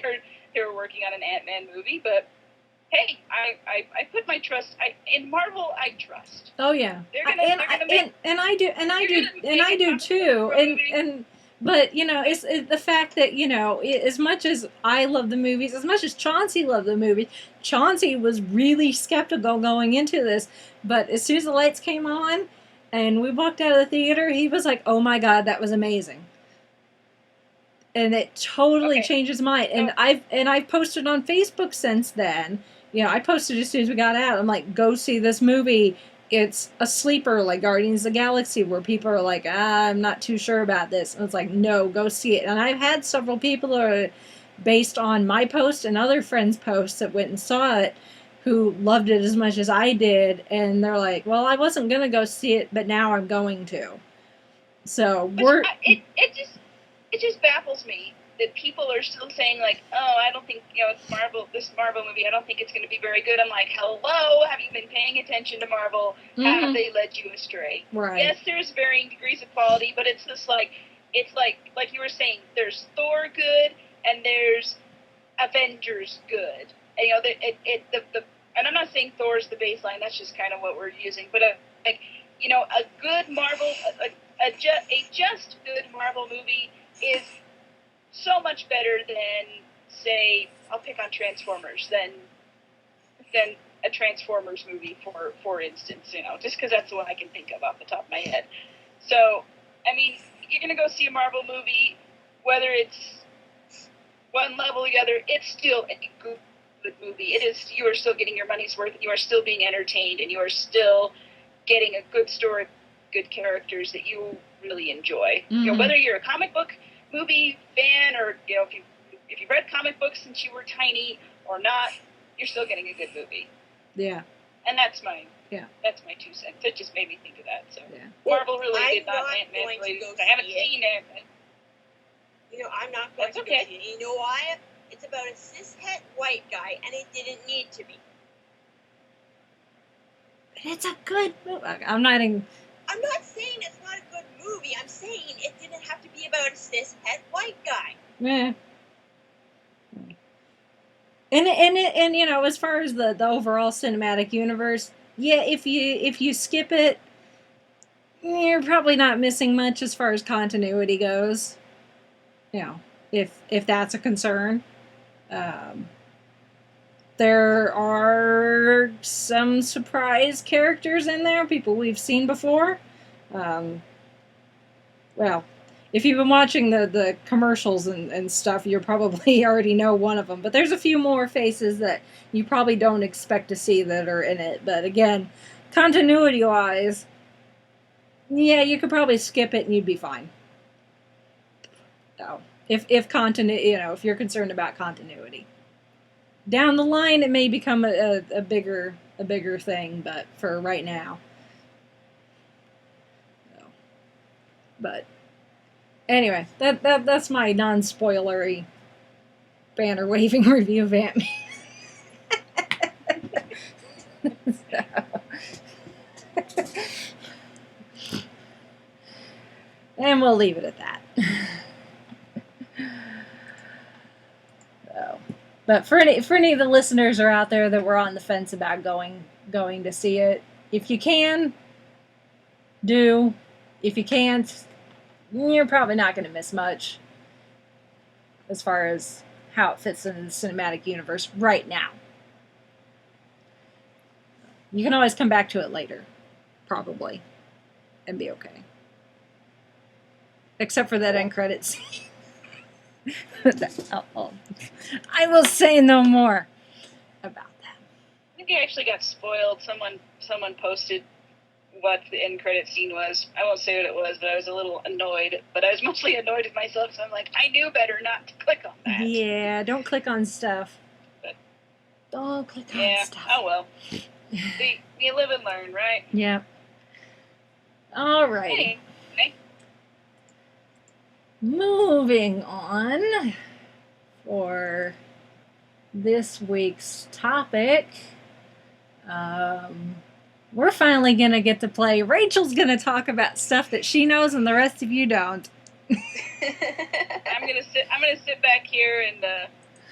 heard they were working on an Ant-Man movie, but hey, I put my trust in Marvel. I trust. Oh yeah, I do too. But it's the fact that as much as I love the movies, as much as Chauncey loved the movies, Chauncey was really skeptical going into this. But as soon as the lights came on, and we walked out of the theater, he was like, "Oh my God, that was amazing." And it totally changed his mind. And I've posted on Facebook since then. I posted as soon as we got out. I'm like, go see this movie. It's a sleeper like Guardians of the Galaxy, where people are like, I'm not too sure about this. And it's like, no, go see it. And I've had several people who are based on my post and other friends' posts that went and saw it, who loved it as much as I did. And they're like, well, I wasn't going to go see it, but now I'm going to. So it just baffles me that people are still saying, like, oh, I don't think, this Marvel movie, I don't think it's going to be very good. I'm like, hello, have you been paying attention to Marvel? Mm-hmm. Have they led you astray? Right. Yes, there's varying degrees of quality, but it's just like you were saying, there's Thor good, and there's Avengers good. And, and I'm not saying Thor's the baseline, that's just kind of what we're using, but, a good Marvel, a just good Marvel movie is so much better than, say, I'll pick on Transformers, than a Transformers movie, for instance, just because that's the one I can think of off the top of my head. So, I mean, you're going to go see a Marvel movie, whether it's one level or the other, it's still a good movie. You are still getting your money's worth, you are still being entertained, and you are still getting a good story, good characters that you really enjoy. Mm-hmm. Whether you're a comic book movie fan, or if you read comic books since you were tiny or not, you're still getting a good movie. Yeah. And that's my 2 cents. It just made me think of that. So Marvel related, not Ant-Man related. I haven't seen Ant-Man. I'm not going to go see it. You know why? It's about a cishet white guy, and it didn't need to be. It's a good movie. I'm not saying it's not a good movie. I'm saying it didn't have to be about a cishet white guy. Yeah. And as far as the overall cinematic universe, if you skip it, you're probably not missing much as far as continuity goes. If that's a concern. There are some surprise characters in there, people we've seen before. Well, if you've been watching the commercials and stuff, you probably already know one of them. But there's a few more faces that you probably don't expect to see that are in it. But again, continuity-wise, you could probably skip it and you'd be fine. So, if you're concerned about continuity. Down the line, it may become a bigger thing, but for right now. So, but anyway, that's my non-spoilery banner waving review of AntMan. And we'll leave it at that. But for any of the listeners are out there that were on the fence about going to see it, if you can, do. If you can't, you're probably not going to miss much as far as how it fits into the cinematic universe right now. You can always come back to it later, probably, and be okay. Except for that end credits scene. I will say no more about that. I think I actually got spoiled. Someone posted what the end credit scene was. I won't say what it was, but I was a little annoyed. But I was mostly annoyed with myself, so I'm like, I knew better not to click on that. Yeah, don't click on stuff. But, don't click on stuff. Oh well. You live and learn, right? Yeah. All right. Anyway. Moving on for this week's topic, we're finally going to get to play. Rachel's going to talk about stuff that she knows and the rest of you don't. I'm gonna sit back here and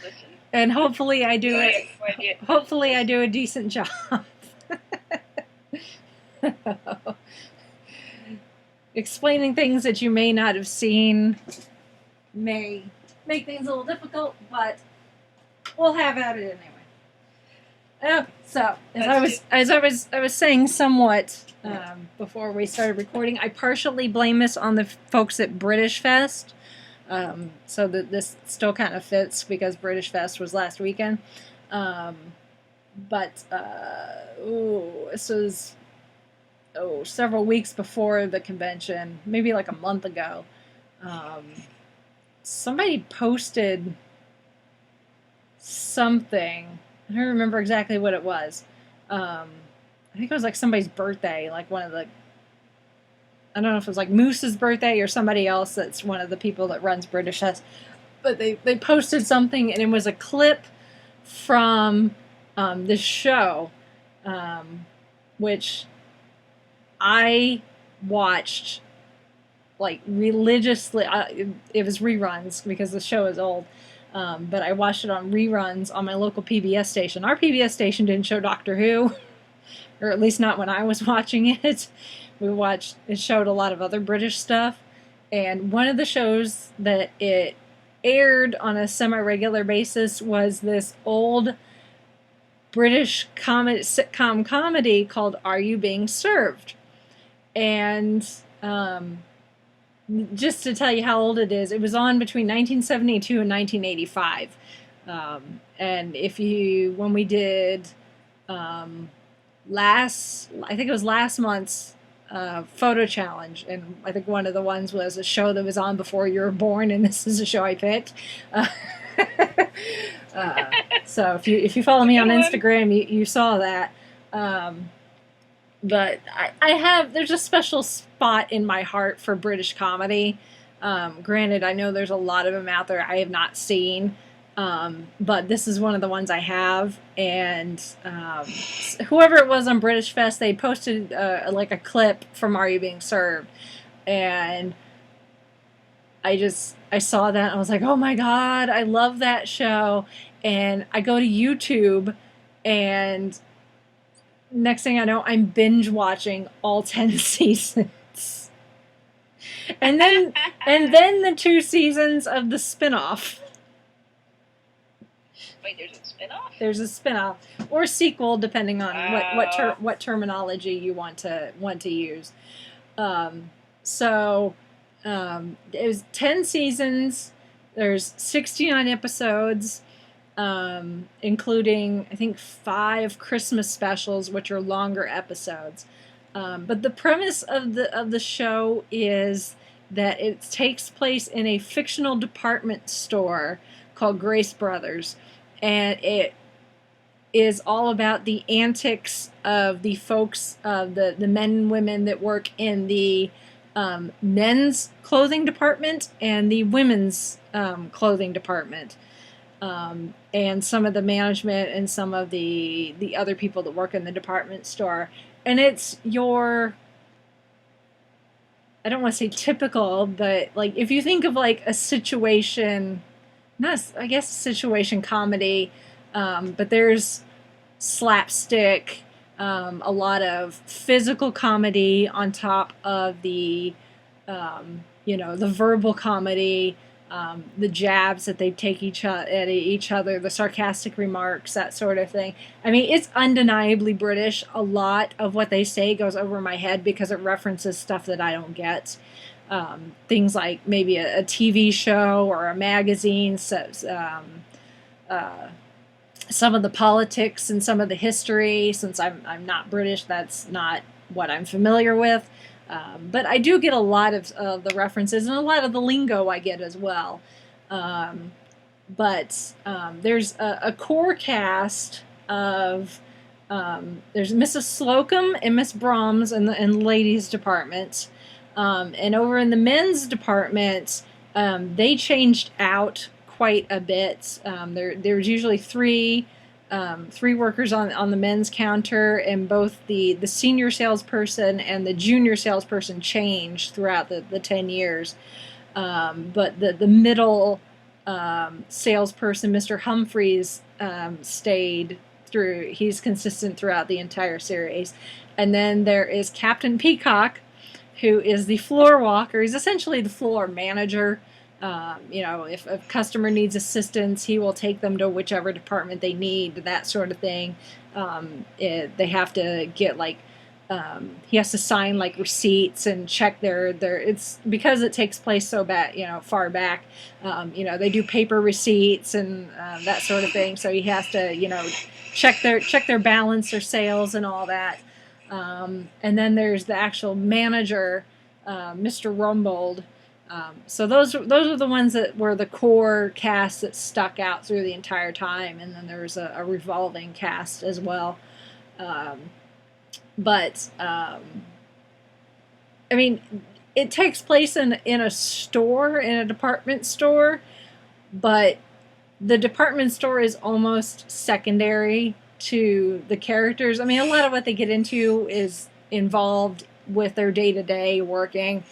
listen. And hopefully I do I it. have no idea. Hopefully I do a decent job. Explaining things that you may not have seen may make things a little difficult, but we'll have at it anyway. Okay, so as I was saying somewhat before we started recording, I partially blame this on the folks at British Fest. So that this still kind of fits because British Fest was last weekend. But this was several weeks before the convention, maybe like a month ago. Somebody posted something. I don't remember exactly what it was. I think it was like somebody's birthday, like one of the, I don't know if it was like Moose's birthday or somebody else that's one of the people that runs British Fest. But they posted something, and it was a clip from this show, which I watched like religiously. It was reruns because the show is old. But I watched it on reruns on my local PBS station. Our PBS station didn't show Doctor Who, or at least not when I was watching it. It showed a lot of other British stuff. And one of the shows that it aired on a semi-regular basis was this old British sitcom comedy called Are You Being Served? And just to tell you how old it is, it was on between 1972 and 1985. And when we did I think it was last month's photo challenge, and I think one of the ones was a show that was on before you were born, and this is a show I picked. So if you follow me on Instagram, you saw that. But there's a special spot in my heart for British comedy. Granted, I know there's a lot of them out there I have not seen. But this is one of the ones I have, and whoever it was on British Fest, they posted like a clip from Are You Being Served? And I saw that and I was like, oh my god, I love that show. And I go to YouTube, and next thing I know, I'm binge watching all 10 seasons. And then the 2 seasons of the spinoff. Wait, there's a spinoff? There's a spinoff or sequel, depending on what terminology you want to use. So it was 10 seasons. There's 69 episodes, including I think 5 Christmas specials, which are longer episodes. But the premise of the show is that it takes place in a fictional department store called Grace Brothers. And it is all about the antics of the folks, the men and women that work in the men's clothing department and the women's clothing department. And some of the management and some of the other people that work in the department store. And it's I don't want to say typical, but like if you think of like a situation... I guess situation comedy, but there's slapstick, a lot of physical comedy on top of the verbal comedy, the jabs that they take at each other, the sarcastic remarks, that sort of thing. I mean, it's undeniably British. A lot of what they say goes over my head because it references stuff that I don't get. Things like maybe a TV show or a magazine, some of the politics and some of the history. Since I'm not British, that's not what I'm familiar with. But I do get a lot of the references and a lot of the lingo I get as well. But there's a core cast of there's Mrs. Slocum and Miss Brahms in the ladies department. And over in the men's department, they changed out quite a bit. There's usually three workers on the men's counter, and both the senior salesperson and the junior salesperson changed throughout the 10 years. But the middle salesperson, Mr. Humphreys, stayed through. He's consistent throughout the entire series. And then there is Captain Peacock, who is the floor walker. He's essentially the floor manager. If a customer needs assistance, he will take them to whichever department they need, that sort of thing. They have to get he has to sign receipts and check their it's because it takes place so far back. They do paper receipts and that sort of thing. So he has to check their balance, their sales, and all that. And then there's the actual manager, Mr. Rumbold. So those are the ones that were the core cast that stuck out through the entire time, and then there's a revolving cast as well. It takes place in a store, in a department store, but the department store is almost secondary to the characters. A lot of what they get into is involved with their day-to-day working,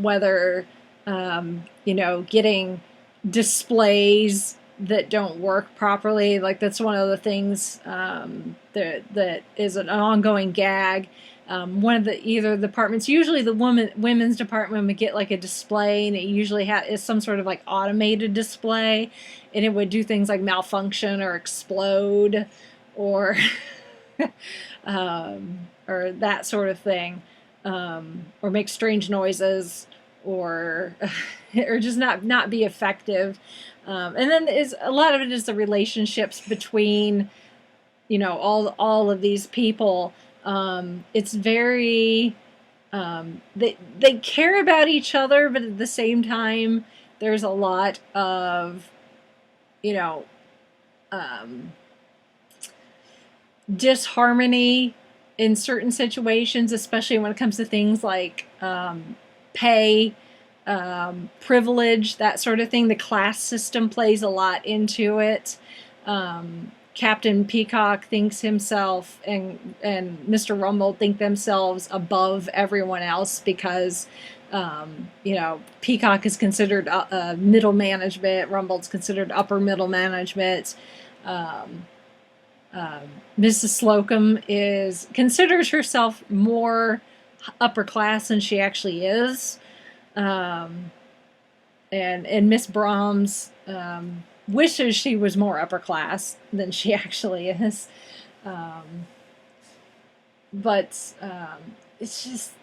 whether getting displays that don't work properly. That's one of the things that is an ongoing gag. One of either departments, usually the women's department, would get a display, and it usually is some sort of automated display, and it would do things like malfunction or explode or or that sort of thing, or make strange noises, or just not be effective. And then a lot of it is the relationships between all of these people. It's very they care about each other, but at the same time there's a lot of disharmony in certain situations, especially when it comes to things like pay, privilege, that sort of thing. The class system plays a lot into it. Captain Peacock thinks himself and Mr. Rumbold think themselves above everyone else because, Peacock is considered middle management, Rumbold's considered upper middle management. Mrs. Slocum considers herself more upper class than she actually is. And Miss Brahms wishes she was more upper class than she actually is. It's just,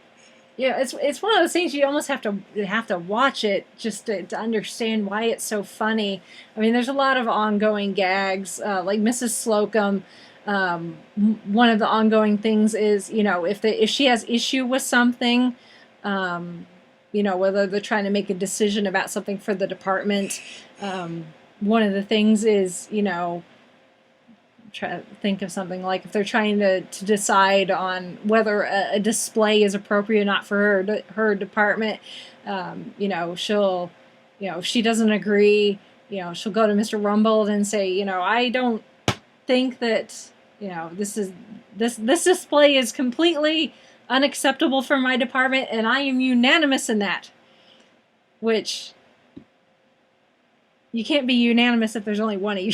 it's one of those things you almost have to watch it just to understand why it's so funny. There's a lot of ongoing gags, like Mrs. Slocum. One of the ongoing things is, if she has issue with something, whether they're trying to make a decision about something for the department, one of the things is, try to think of something like if they're trying to decide on whether a display is appropriate or not for her department, she'll, if she doesn't agree, she'll go to Mr. Rumbold and say, I don't think that, this display is completely unacceptable for my department, and I am unanimous in that. Which, you can't be unanimous if there's only one of you.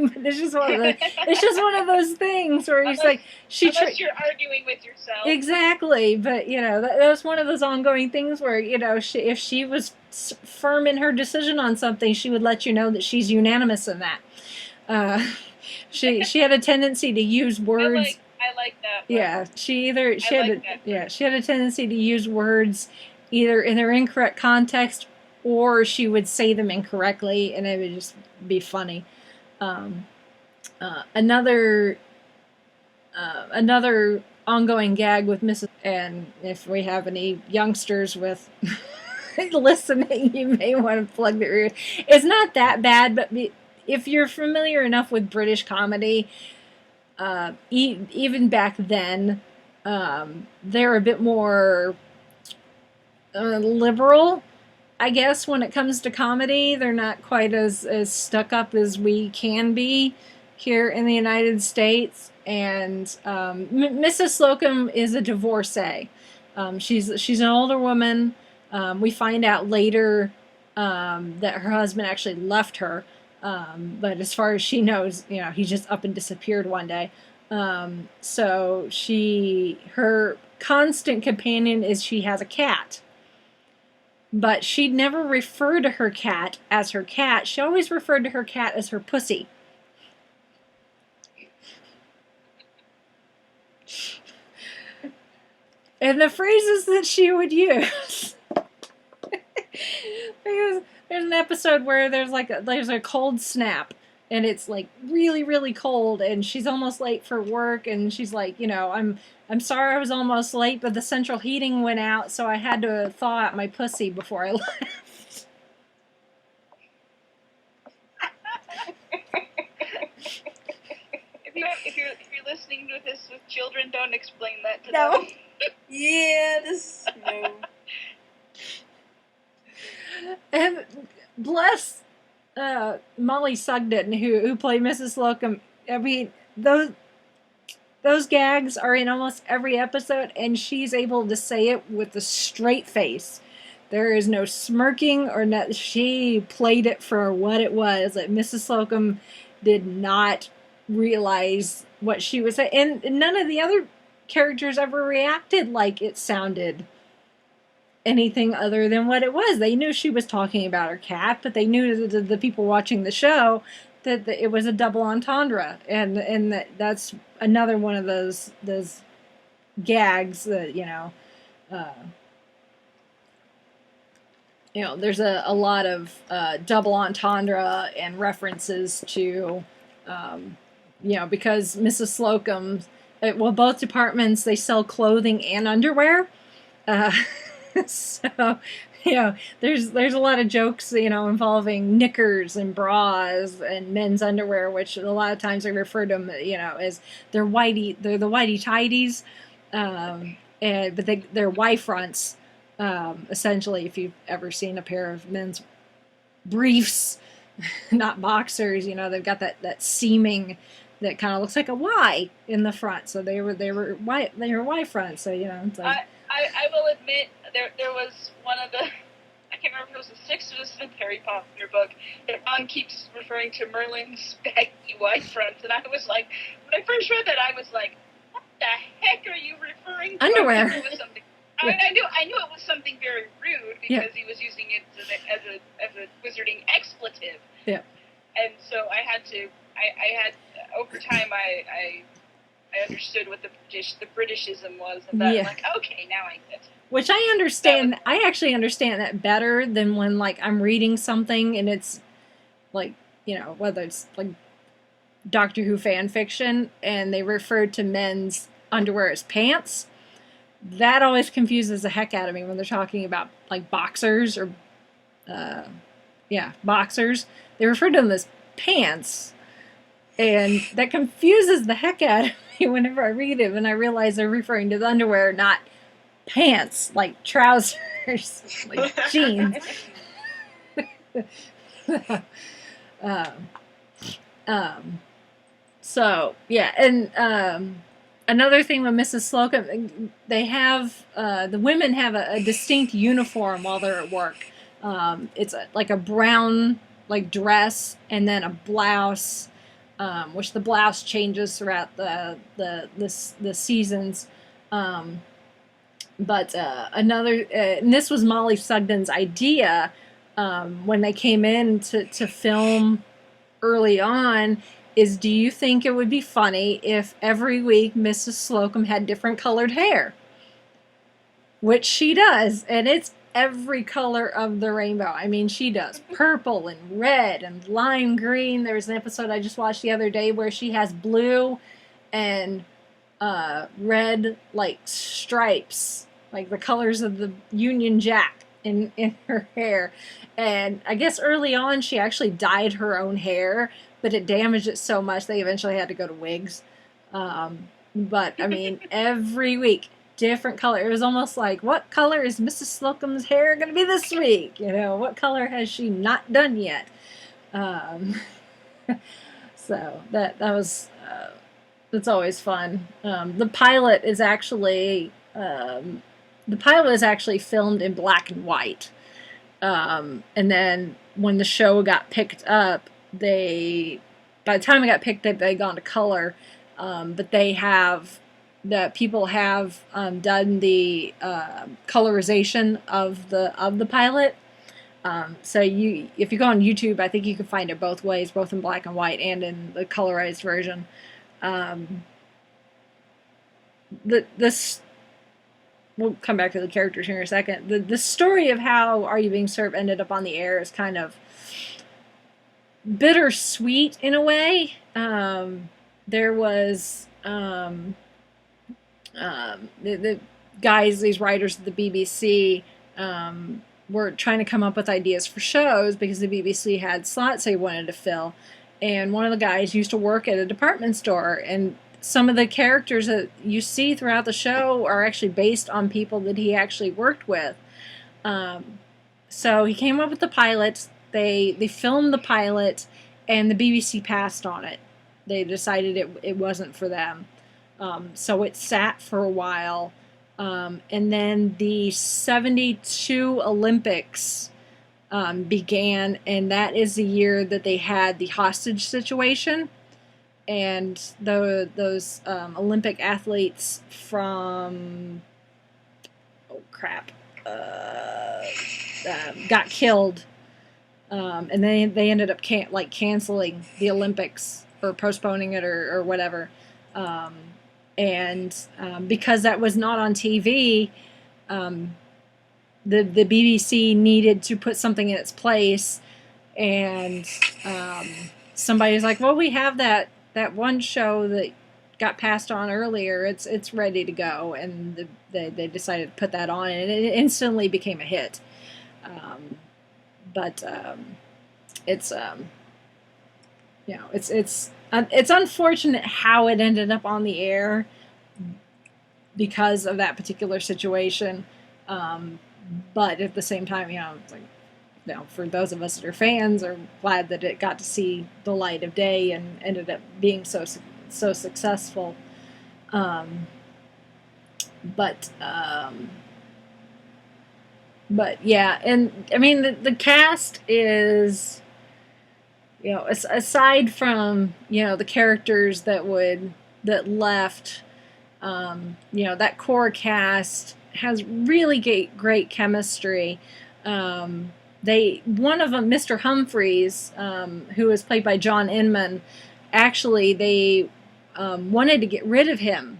It's just one of those things where he's like, unless you're arguing with yourself. Exactly, but that was one of those ongoing things where if she was firm in her decision on something, she would let you know that she's unanimous in that. She had a tendency to use words. I like that. Yeah, she had a tendency to use words either in their incorrect context or she would say them incorrectly, and it would just be funny. Another ongoing gag with Mrs. And if we have any youngsters with listening, you may want to plug their ears. It's not that bad, but if you're familiar enough with British comedy, even back then, they're a bit more liberal, I guess, when it comes to comedy. They're not quite as stuck up as we can be here in the United States. And Mrs. Slocum is a divorcee. She's an older woman. We find out later that her husband actually left her. But as far as she knows, he just up and disappeared one day. So her constant companion is she has a cat. But she'd never refer to her cat as her cat. She always referred to her cat as her pussy. And the phrases that she would use. There's an episode where there's a cold snap, and it's like really, really cold, and she's almost late for work, and she's like, I'm sorry I was almost late, but the central heating went out, so I had to thaw out my pussy before I left. If you're listening to this with children, don't explain that to them. Yeah, no. And bless Molly Sugden, who played Mrs. Slocum. I mean, those gags are in almost every episode, and she's able to say it with a straight face. There is no smirking or not. She played it for what it was. Like, Mrs. Slocum did not realize what she was saying, and none of the other characters ever reacted like it sounded anything other than what it was. They knew she was talking about her cat, but they knew the people watching the show that it was a double entendre, and that's another one of those gags that there's a lot of double entendre and references to because Mrs. Slocum, both departments, they sell clothing and underwear. So, there's a lot of jokes, involving knickers and bras and men's underwear, which a lot of times they refer to them, as they're the whitey tidies, but they're Y fronts, essentially. If you've ever seen a pair of men's briefs, not boxers, they've got that seaming that kind of looks like a Y in the front. So they were Y fronts. So it's like. I will admit there was one of the, I can't remember if it was the 6th or the 7th Harry Potter book, that Ron keeps referring to Merlin's baggy white fronts, and I was like, when I first read that, I was like, what the heck are you referring to? Underwear. I knew it was something very rude because he was using it as a wizarding expletive. Yeah. And so I had over time I understood what the Britishism was, and that I'm like, okay, now I get it. Which I understand. I actually understand that better than when I'm reading something and it's like, whether it's like Doctor Who fan fiction and they refer to men's underwear as pants. That always confuses the heck out of me when they're talking about like boxers or boxers. They refer to them as pants. And that confuses the heck out of me whenever I read it, and I realize they're referring to the underwear, not pants, like trousers, like jeans. So, yeah, and another thing with Mrs. Slocum, they have, the women have a distinct uniform while they're at work. It's like a brown, dress, and then a blouse, which the blouse changes throughout the seasons. But another, and this was Molly Sugden's idea when they came in to film early on, is do you think it would be funny if every week Mrs. Slocum had different colored hair? Which she does, and it's every color of the rainbow. I mean, she does purple and red and lime green. There was an episode I just watched the other day where she has blue and red, stripes, like the colors of the Union Jack in her hair. And I guess early on she actually dyed her own hair, but it damaged it so much they eventually had to go to wigs. But, I mean, every week, different color. It was almost like, what color is Mrs. Slocum's hair going to be this week? What color has she not done yet? So that was, it's always fun. The pilot is actually filmed in black and white. And then when the show got picked up, by the time it got picked up, they'd gone to color. But people have done the colorization of the pilot. So if you go on YouTube, I think you can find it both ways, both in black and white and in the colorized version. We'll come back to the characters here in a second. The story of how Are You Being Served ended up on the air is kind of bittersweet in a way. There was the guys, these writers at the BBC, were trying to come up with ideas for shows because the BBC had slots they wanted to fill. And one of the guys used to work at a department store, and some of the characters that you see throughout the show are actually based on people that he actually worked with. So he came up with the pilot. They filmed the pilot, and the BBC passed on it. They decided it wasn't for them. So it sat for a while. And then the 72 Olympics began, and that is the year that they had the hostage situation. And those Olympic athletes from got killed, and they ended up canceling the Olympics or postponing it or whatever. And because that was not on TV, the BBC needed to put something in its place, and somebody's like, well, we have that one show that got passed on earlier. It's ready to go, and they decided to put that on, and it instantly became a hit. But it's it's unfortunate how it ended up on the air because of that particular situation. But at the same time, it's like, for those of us that are fans, are glad that it got to see the light of day and ended up being so successful. But yeah, and I mean the cast is, aside from the characters that left, that core cast has really great chemistry. One of them, Mr. Humphreys, who was played by John Inman, actually they wanted to get rid of him,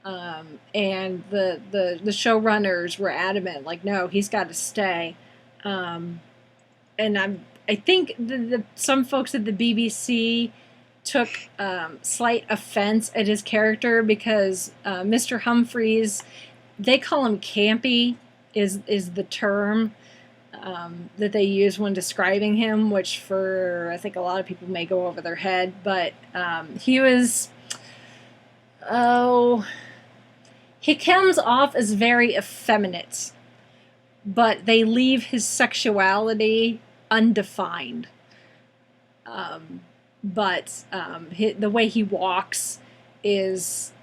and the showrunners were adamant, like, no, he's got to stay. And I think some folks at the BBC took slight offense at his character because Mr. Humphreys, they call him campy, is the term that they use when describing him, which I think a lot of people may go over their head, but he comes off as very effeminate, but they leave his sexuality undefined. But the way he walks is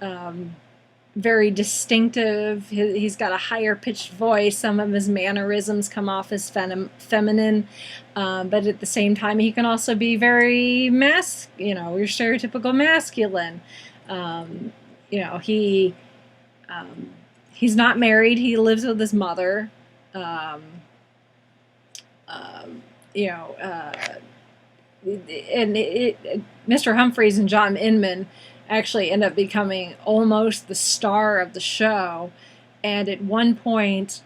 very distinctive. He's got a higher pitched voice. Some of his mannerisms come off as feminine, but at the same time, he can also be very your stereotypical masculine. He's not married. He lives with his mother. Mr. Humphreys and John Inman actually end up becoming almost the star of the show, and at one point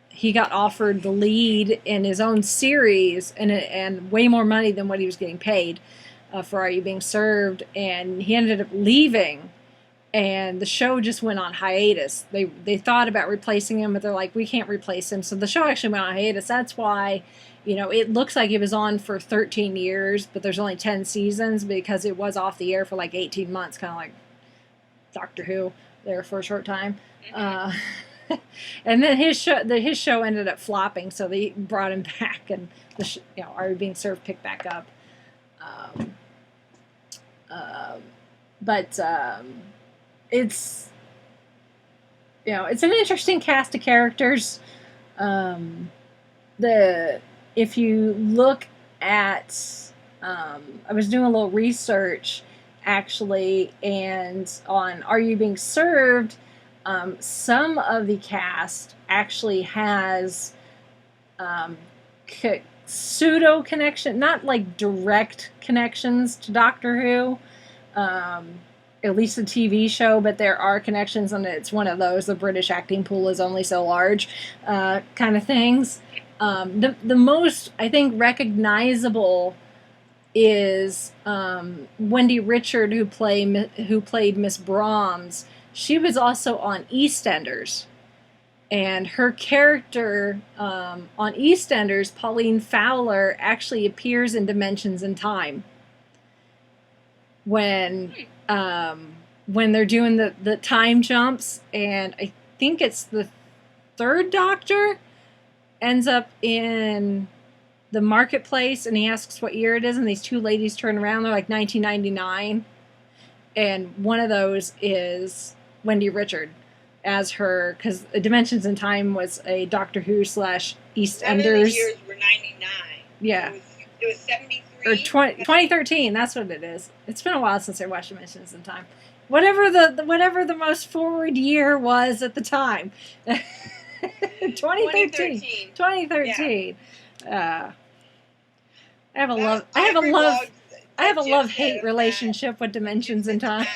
he got offered the lead in his own series and way more money than what he was getting paid for Are You Being Served, and he ended up leaving, and the show just went on hiatus. They thought about replacing him, but they're like, we can't replace him, so the show actually went on hiatus. That's why it looks like it was on for 13 years, but there's only 10 seasons because it was off the air for like 18 months, kind of like Doctor Who there for a short time. And then his show ended up flopping, so they brought him back, and Are You Being Served picked back up. But it's it's an interesting cast of characters. if you look at, I was doing a little research actually, and on Are You Being Served, some of the cast actually has pseudo connection, not like direct connections to Doctor Who, at least the TV show, but there are connections, and it's one of those, the British acting pool is only so large kind of things. The most, I think, recognizable is Wendy Richard, who played Miss Brahms. She was also on EastEnders, and her character on EastEnders, Pauline Fowler, actually appears in Dimensions in Time when they're doing the time jumps, and I think it's the third Doctor ends up in the marketplace, and he asks what year it is, and these two ladies turn around, they're like 1999, and one of those is Wendy Richard as her, because Dimensions in Time was a Doctor Who / EastEnders. None of the years were 99. Yeah. It was 73. Or 2013, that's what it is. It's been a while since I watched Dimensions in Time. Whatever the most forward year was at the time. 2013. 2013. Yeah. I have a love-hate relationship with Dimensions in Time.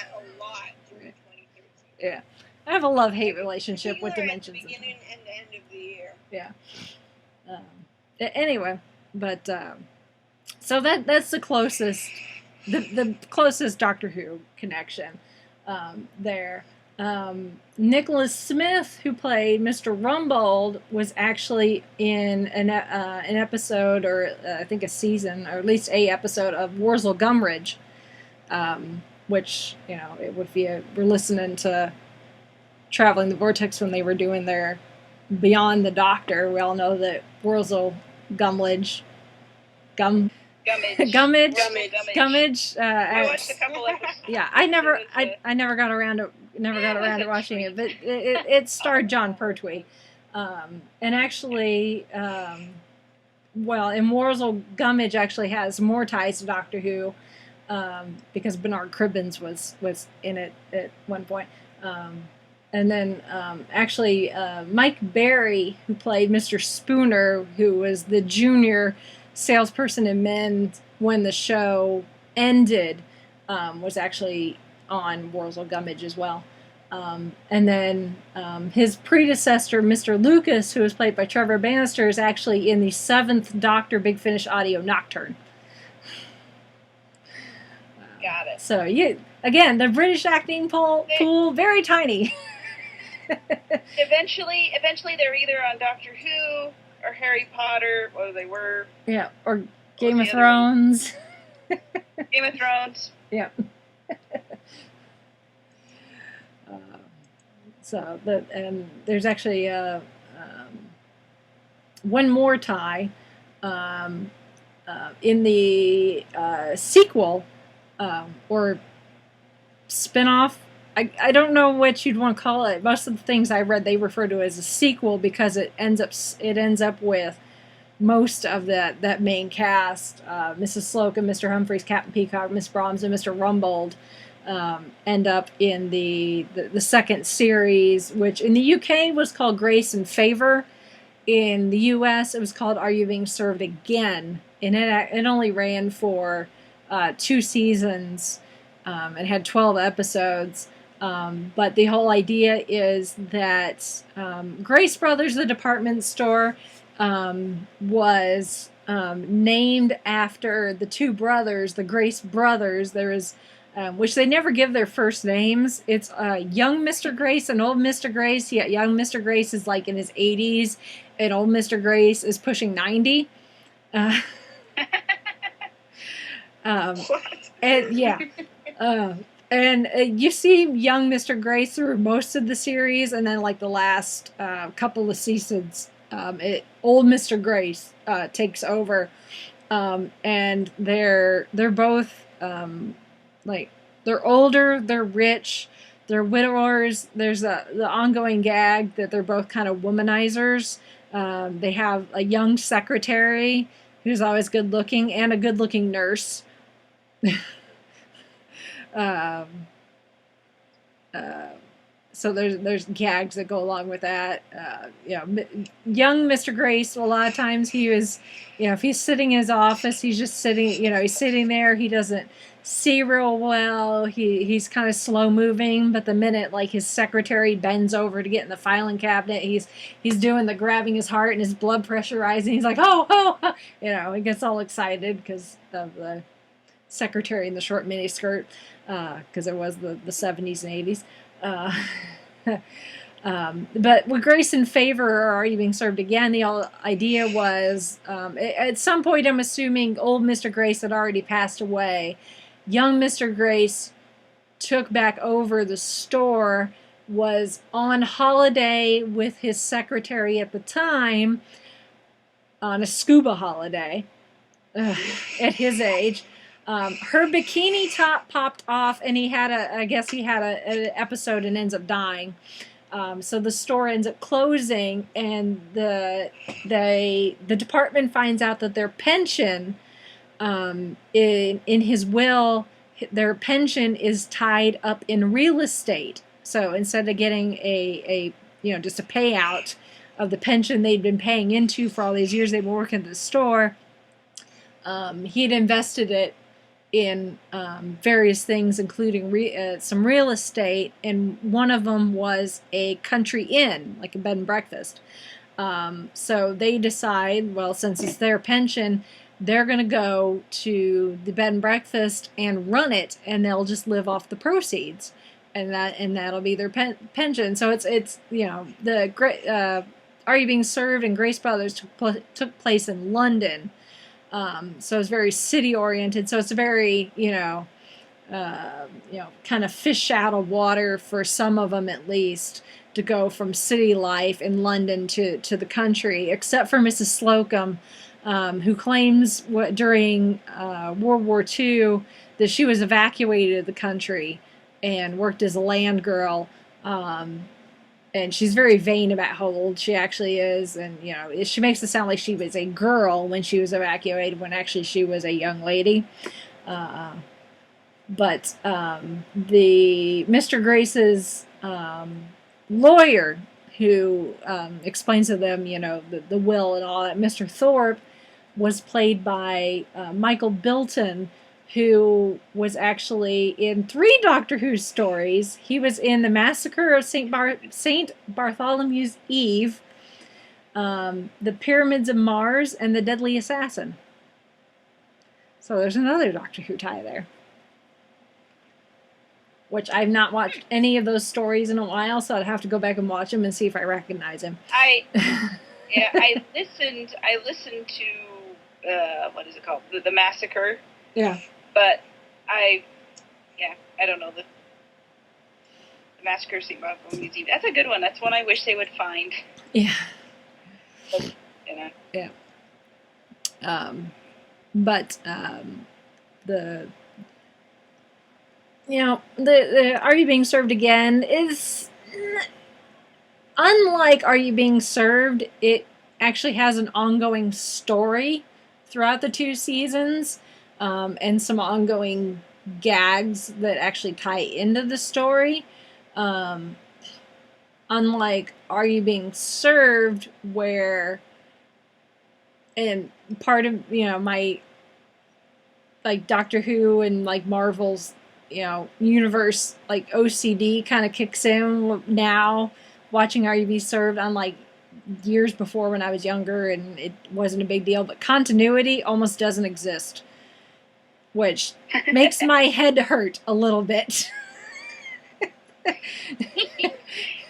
Yeah. I have a love-hate relationship with Dimensions in Time. Beginning and the end of the year. Yeah. Anyway, but so that's the closest Doctor Who connection there. Nicholas Smith, who played Mr. Rumbold, was actually in an episode, or I think a season, or at least a episode of Worzel Gummidge, which, if you were listening to Traveling the Vortex when they were doing their Beyond the Doctor, we all know that Worzel Gummidge. I watched a couple episodes. Yeah, I never got around to watching it, but it starred John Pertwee, and actually, in Worzel Gummidge actually has more ties to Doctor Who, because Bernard Cribbins was in it at one point, and then Mike Berry, who played Mr. Spooner, who was the junior salesperson in Men when the show ended, was actually on Worzel Gummidge as well. And then his predecessor, Mr. Lucas, who was played by Trevor Bannister, is actually in the 7th Doctor Big Finish Audio Nocturne. Got it. So, again, the British acting pool, very tiny. Eventually they're either on Doctor Who or Harry Potter, or they were. Yeah, or Game of Thrones. Game of Thrones. Yeah. And there's actually one more tie in the sequel or spinoff. I don't know what you'd want to call it. Most of the things I read, they refer to as a sequel because it ends up with most of that main cast, Mrs. Slocum, Mr. Humphreys, Captain Peacock, Miss Brahms, and Mr. Rumbold, end up in the second series, which in the UK was called Grace and Favour. In the US, it was called Are You Being Served Again? And it only ran for 2 seasons and had 12 episodes. But the whole idea is that Grace Brothers, the department store, was named after the two brothers, the Grace brothers. There is, which they never give their first names. It's young Mr. Grace and old Mr. Grace. Yeah, young Mr. Grace is like in his 80s, and old Mr. Grace is pushing 90. What? And yeah. And you see young Mr. Grace through most of the series, and then like the last couple of seasons, old Mr. Grace takes over, and they're both they're older, they're rich, they're widowers. There's the ongoing gag that they're both kind of womanizers, They have a young secretary who's always good looking and a good looking nurse. um, So there's gags that go along with that. Young Mr. Grace, a lot of times he was, if he's sitting in his office, he's just sitting, he's sitting there. He doesn't see real well. He's kind of slow moving, but the minute like his secretary bends over to get in the filing cabinet, he's doing the grabbing his heart and his blood pressure rising. He's like, oh, he gets all excited because of the secretary in the short mini skirt, because it was the 70s and 80s. But with Grace and Favour are already being served again, the idea was, at some point, I'm assuming old Mr. Grace had already passed away. Young Mr. Grace took back over the store, was on holiday with his secretary at the time, on a scuba holiday, at his age. Her bikini top popped off, and he had an episode and ends up dying. So the store ends up closing, and the department finds out that their pension, in his will, their pension is tied up in real estate. So instead of getting just a payout of the pension they'd been paying into for all these years they were working at the store, he'd invested it in various things, including some real estate, and one of them was a country inn, like a bed and breakfast. So they decide, well, since it's their pension, they're going to go to the bed and breakfast and run it, and they'll just live off the proceeds, and that'll be their pension. So it's the Are You Being Served and Grace Brothers took place in London. So it's very city oriented. So it's very, kind of fish out of water for some of them at least, to go from city life in London to the country, except for Mrs. Slocum, who claims during World War II that she was evacuated of the country and worked as a land girl. And she's very vain about how old she actually is. And, she makes it sound like she was a girl when she was evacuated, when actually she was a young lady. But the Mr. Grace's lawyer, who explains to them, the will and all that, Mr. Thorpe, was played by Michael Bilton, who was actually in 3 Doctor Who stories. He was in The Massacre of St. Bartholomew's Eve, The Pyramids of Mars, and The Deadly Assassin. So there's another Doctor Who tie there. Which I've not watched any of those stories in a while, so I'd have to go back and watch them and see if I recognize him. I listened to what is it called? The Massacre. Yeah. But I don't know, the Massacre of St. Bartholomew's Eve. That's a good one. That's one I wish they would find. Yeah. But, Yeah. The Are You Being Served Again is, unlike Are You Being Served, it actually has an ongoing story throughout the 2 seasons, and some ongoing gags that actually tie into the story. Unlike Are You Being Served, where, and part of, my, like, Doctor Who and, like, Marvel's, universe, like, OCD kind of kicks in now, watching Are You Being Served, unlike years before when I was younger and it wasn't a big deal, but continuity almost doesn't exist, which makes my head hurt a little bit.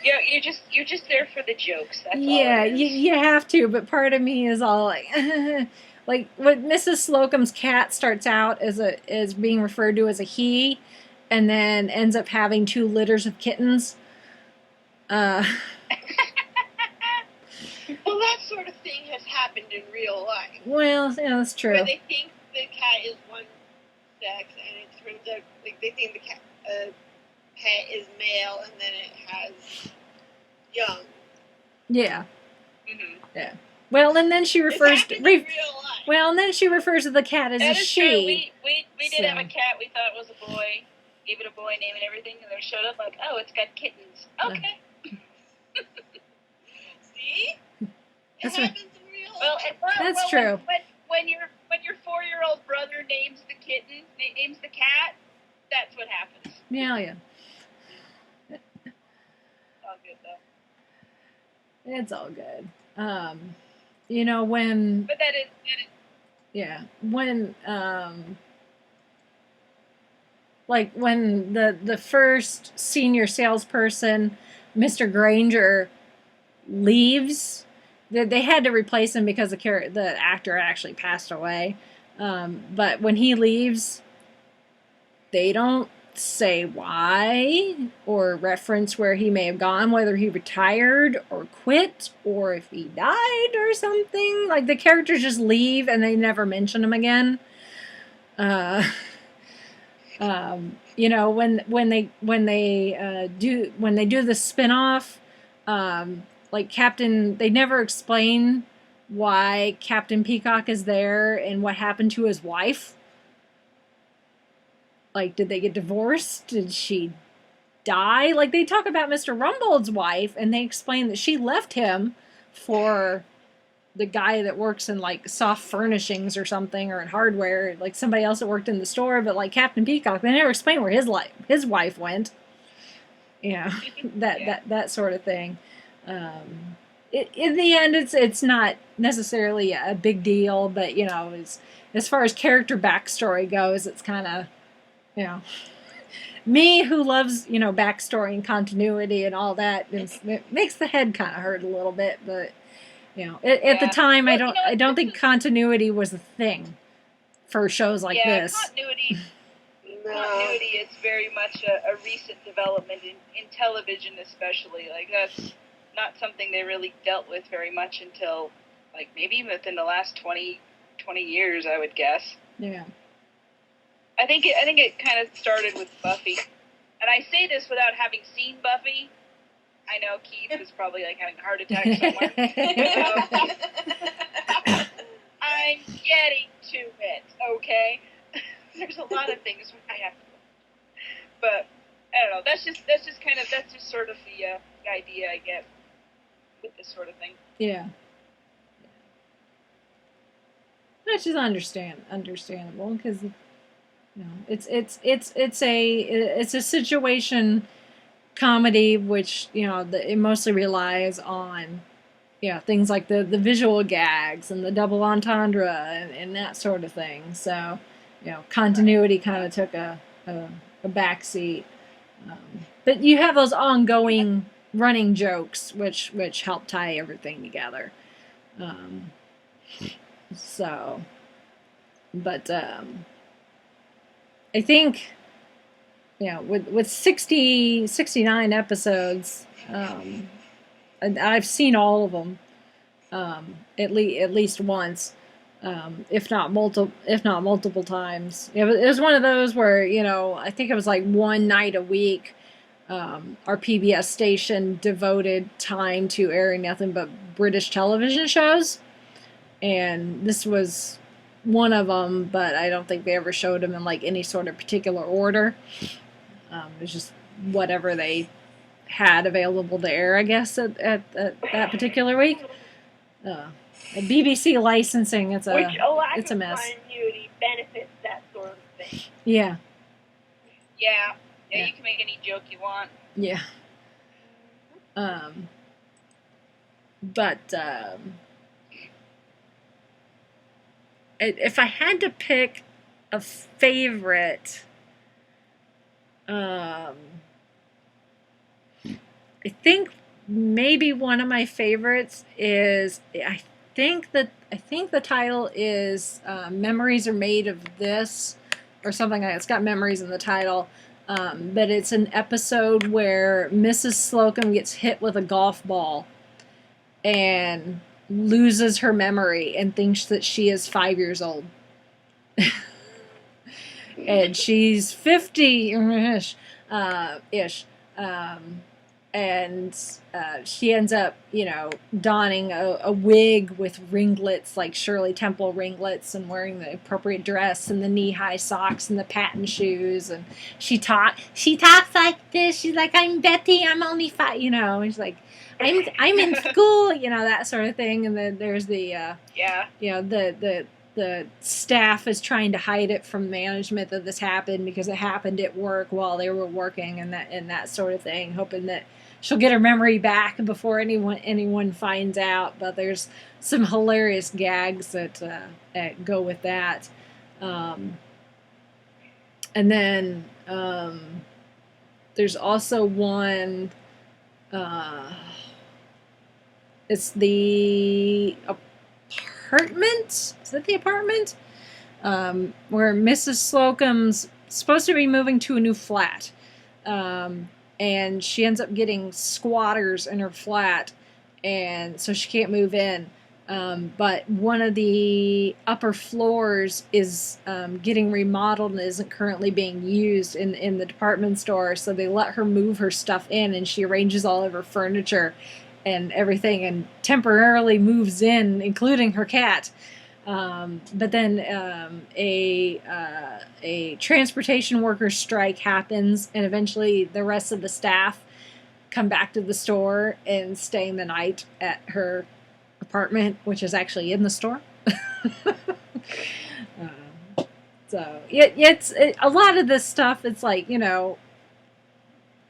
You're just there for the jokes. That's yeah, all it is. you have to, but part of me is all like, like when Mrs. Slocum's cat starts out as being referred to as a he, and then ends up having 2 litters of kittens. Well, that sort of thing has happened in real life. Well, yeah, that's true. Where they think the cat is one sex, and it turns out, like, they think the cat pet is male, and then it has young. Yeah. Mm-hmm. Yeah. Well, and then she refers to in real life. well, and then she refers to the cat as That a is she. true. We did So. have a cat. We thought it was a boy. Gave it a boy name and everything, and then showed up like, oh, it's got kittens. Okay. See? That's it right. happens in real life. Well, That's true. When your 4-year-old brother names the kitten, names the cat, that's what happens. Yeah. All good though. It's all good. You know, when... But that is Yeah. When, like, when the first senior salesperson, Mr. Granger, leaves, they had to replace him because the actor actually passed away. But when he leaves, they don't say why or reference where he may have gone, whether he retired or quit or if he died or something. Like, the characters just leave and they never mention him again. You know, when they do the spinoff, like they never explain why Captain Peacock is there and what happened to his wife. Like, did they get divorced? Did she die? Like, they talk about Mr. Rumbold's wife, and they explain that she left him for the guy that works in, like, soft furnishings or something, or in hardware, like somebody else that worked in the store. But, like, Captain Peacock, they never explain where his wife went. You know, that sort of thing. In the end, it's not necessarily a big deal, but, you know, as far as character backstory goes, it's kind of, you know, me who loves, you know, backstory and continuity and all that, it makes the head kind of hurt a little bit. But, you know, at the time, I don't think continuity was a thing for shows like this. Continuity is very much a recent development in television, especially. Like, that's not something they really dealt with very much until, like, maybe within the last 20 years, I would guess. Yeah. I think it kind of started with Buffy. And I say this without having seen Buffy. I know Keith is probably, like, having a heart attack somewhere. I'm getting to it, okay? There's a lot of things I have to do. But, I don't know, that's just sort of the idea I get with this sort of thing. Yeah. Which is understandable, because, you know, it's a situation comedy, which, you know, it mostly relies on, you know, things like the visual gags and the double entendre and that sort of thing. So, you know, continuity kind of took a backseat. But you have those ongoing running jokes, which help tie everything together. So, but I think, you know, with 69 episodes, and I've seen all of them at least once, if not multiple times. It was one of those where, you know, I think it was like one night a week. Our PBS station devoted time to airing nothing but British television shows, and this was one of them, but I don't think they ever showed them in, like, any sort of particular order. It was just whatever they had available to air, I guess, at that particular week. BBC licensing, it's a mess. Continuity benefits that sort of thing. Yeah. Yeah, you can make any joke you want. Yeah. But if I had to pick a favorite, I think maybe one of my favorites is, I think the title is Memories Are Made of This, or something like that. It's got memories in the title. But it's an episode where Mrs. Slocum gets hit with a golf ball and loses her memory and thinks that she is 5 years old. And she's 50-ish. And and she ends up, donning a wig with ringlets, like Shirley Temple ringlets, and wearing the appropriate dress and the knee-high socks and the patent shoes. And she talks like this. She's like, "I'm Betty. I'm only 5." And she's like, "I'm in school." That sort of thing. And then there's the the staff is trying to hide it from management that this happened because it happened at work while they were working, and that sort of thing, hoping that she'll get her memory back before anyone finds out. But there's some hilarious gags that go with that. And then there's also one. It's the apartment. Is that the apartment? Where Mrs. Slocum's supposed to be moving to a new flat. And she ends up getting squatters in her flat, and so she can't move in. But one of the upper floors is getting remodeled and isn't currently being used in the department store, so they let her move her stuff in, and she arranges all of her furniture and everything and temporarily moves in, including her cat. But then a transportation worker strike happens, and eventually the rest of the staff come back to the store and stay the night at her apartment, which is actually in the store. So it's a lot of this stuff. It's like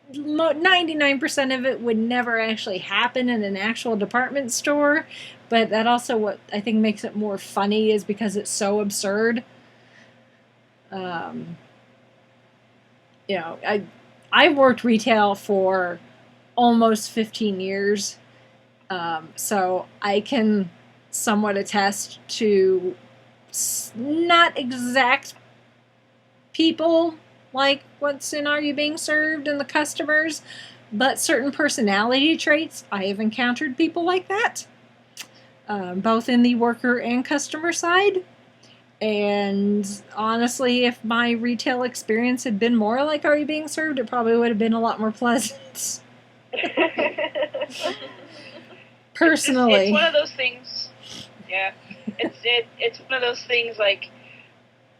99% of it would never actually happen in an actual department store, but that also what I think makes it more funny is because it's so absurd. I worked retail for almost 15 years, so I can somewhat attest to not exact people like what's in Are You Being Served and the customers, but certain personality traits. I have encountered people like that, both in the worker and customer side. And honestly, if my retail experience had been more like Are You Being Served, it probably would have been a lot more pleasant. Personally. It's one of those things. Yeah. It's one of those things like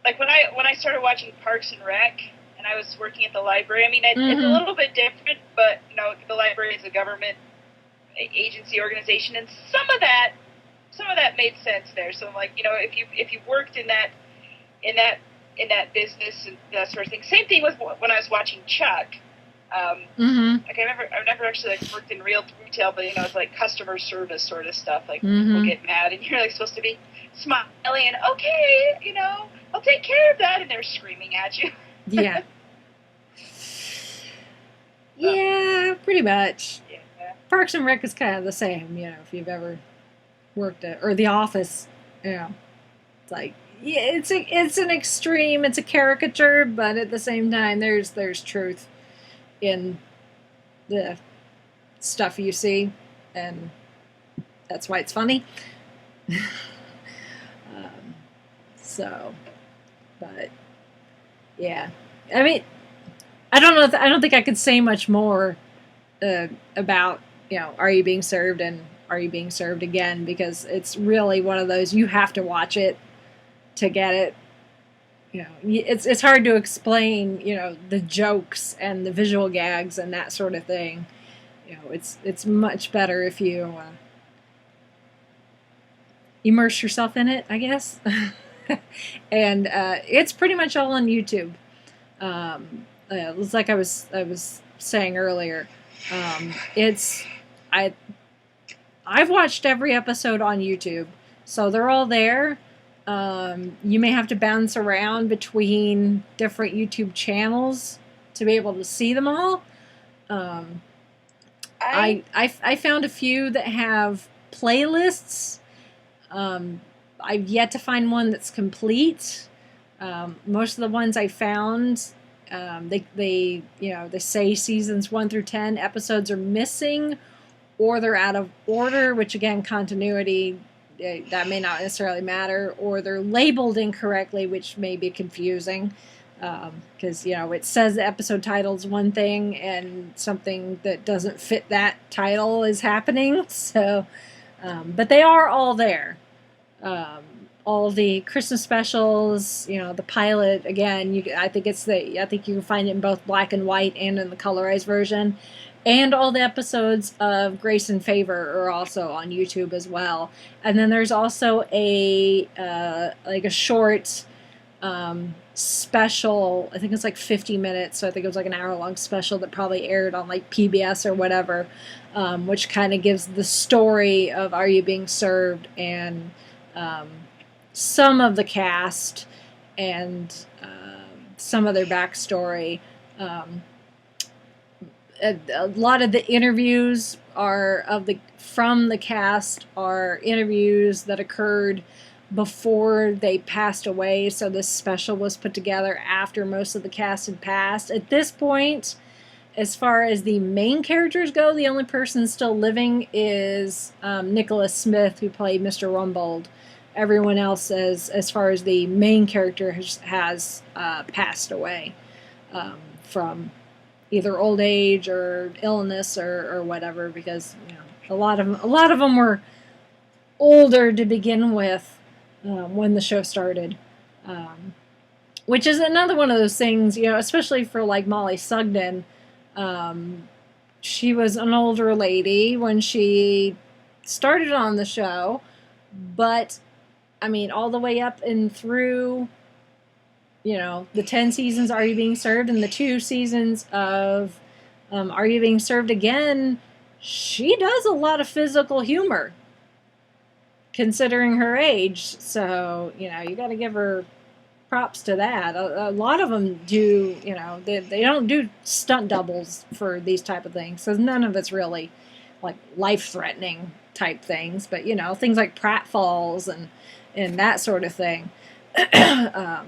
when I started watching Parks and Rec, and I was working at the library. I mean, it's a little bit different, but the library is a government agency organization, and some of that made sense there. So, like, if you worked in that business and that sort of thing. Same thing with when I was watching Chuck. Like I've never actually worked in real retail, but it's like customer service sort of stuff. Like people get mad, and you're like supposed to be smiling and okay, I'll take care of that, and they're screaming at you. Yeah. Yeah, pretty much. Yeah. Parks and Rec is kind of the same, if you've ever worked at, or The Office, it's like, yeah, it's an extreme, it's a caricature, but at the same time, there's truth in the stuff you see, and that's why it's funny. But yeah, I mean, I don't know. I don't think I could say much more about Are You Being Served and Are You Being Served Again, because it's really one of those you have to watch it to get it. It's hard to explain the jokes and the visual gags and that sort of thing. It's much better if you immerse yourself in it, I guess. And it's pretty much all on YouTube. It's like I was saying earlier. I've watched every episode on YouTube, so they're all there. You may have to bounce around between different YouTube channels to be able to see them all. I found a few that have playlists. I've yet to find one that's complete. Most of the ones I found, they say seasons 1 through 10 episodes are missing, or they're out of order, which again, continuity, that may not necessarily matter, or they're labeled incorrectly, which may be confusing. because it says the episode title's one thing and something that doesn't fit that title is happening. So, but they are all there. All the Christmas specials, the pilot again. I think you can find it in both black and white and in the colorized version, and all the episodes of Grace and Favour are also on YouTube as well. And then there's also a short special. I think it's like 50 minutes. So I think it was like an hour-long special that probably aired on like PBS or whatever, which kind of gives the story of Are You Being Served and some of the cast and some of their backstory. A lot of the interviews from the cast are interviews that occurred before they passed away, so this special was put together after most of the cast had passed. At this point, as far as the main characters go, the only person still living is Nicholas Smith, who played Mr. Rumbold. Everyone else, as far as the main character, has passed away from either old age or illness or whatever, because a lot of them were older to begin with when the show started, which is another one of those things, especially for like Molly Sugden. She was an older lady when she started on the show, but I mean, all the way up and through, the 10 seasons Are You Being Served and the 2 seasons of Are You Being Served Again, she does a lot of physical humor, considering her age. So, you got to give her props to that. A lot of them do, they don't do stunt doubles for these type of things. So none of it's really like life-threatening type things. But, things like pratfalls and that sort of thing. I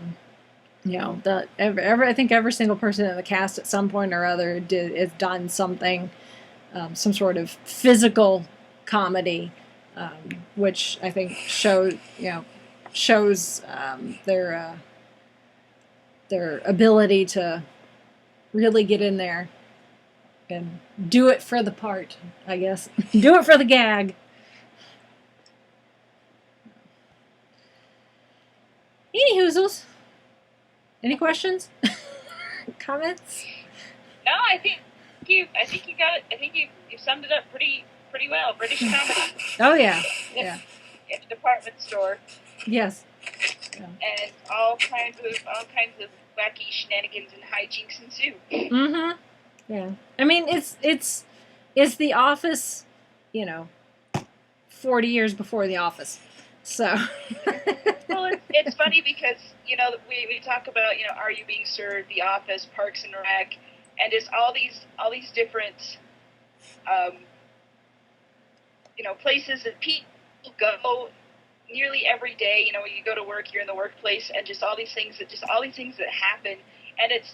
think every single person in the cast at some point or other has done something, some sort of physical comedy, which I think shows their ability to really get in there and do it for the part, I guess. Do it for the gag. Any hoozles? Any questions? Comments? No, I think you got it. I think you summed it up pretty well. British comedy. Oh yeah. At the department store. Yes. Yeah. And all kinds of wacky shenanigans and hijinks ensue. Mm-hmm. Yeah. I mean, it's The Office, 40 years before The Office. So. Well, it's funny because we talk about Are You Being Served, The Office, Parks and Rec, and it's all these different places that people go nearly every day. When you go to work, you're in the workplace, and just all these things that happen, and it's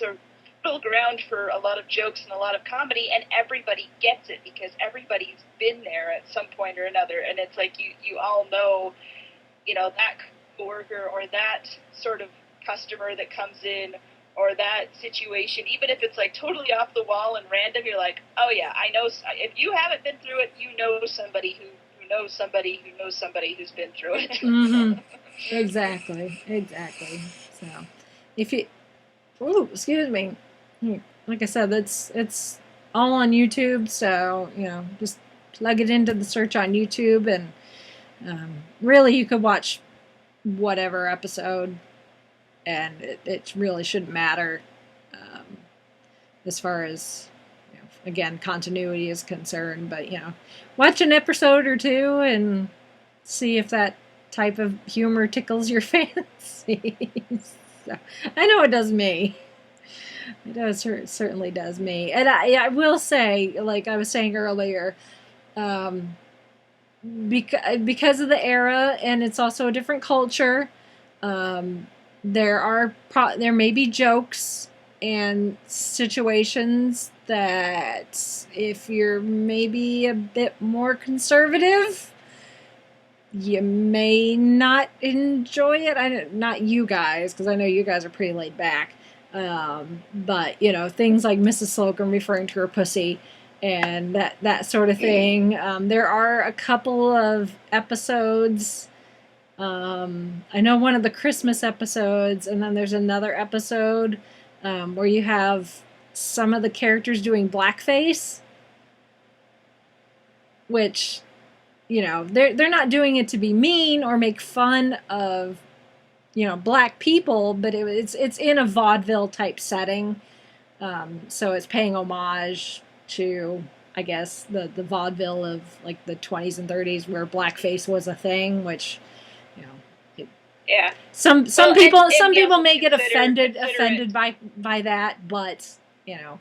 a fertile ground for a lot of jokes and a lot of comedy, and everybody gets it because everybody's been there at some point or another, and it's like you all know, that coworker or that sort of customer that comes in, or that situation, even if it's like totally off the wall and random, you're like, oh yeah, I know. If you haven't been through it, you know somebody who knows somebody who knows somebody who's been through it. Mm-hmm. Exactly. So, if you, excuse me, like I said, it's all on YouTube. So just plug it into the search on YouTube, and really you could watch whatever episode, and it really shouldn't matter as far as again continuity is concerned. But watch an episode or two and see if that type of humor tickles your fancy. So, I know it does me. It certainly does me. And I will say, like I was saying earlier, because of the era, and it's also a different culture, there may be jokes and situations that if you're maybe a bit more conservative, you may not enjoy it. Not you guys, because I know you guys are pretty laid back. But, you know, things like Mrs. Slocum referring to her pussy and that sort of thing. There are a couple of episodes. I know one of the Christmas episodes, and then there's another episode where you have some of the characters doing blackface, which, you know, they're not doing it to be mean or make fun of, you know, black people, but it's in a vaudeville type setting, so it's paying homage to, I guess, the vaudeville of like the 20s and 30s where blackface was a thing, which, you know, yeah. Some people may get consider offended by that, but, you know,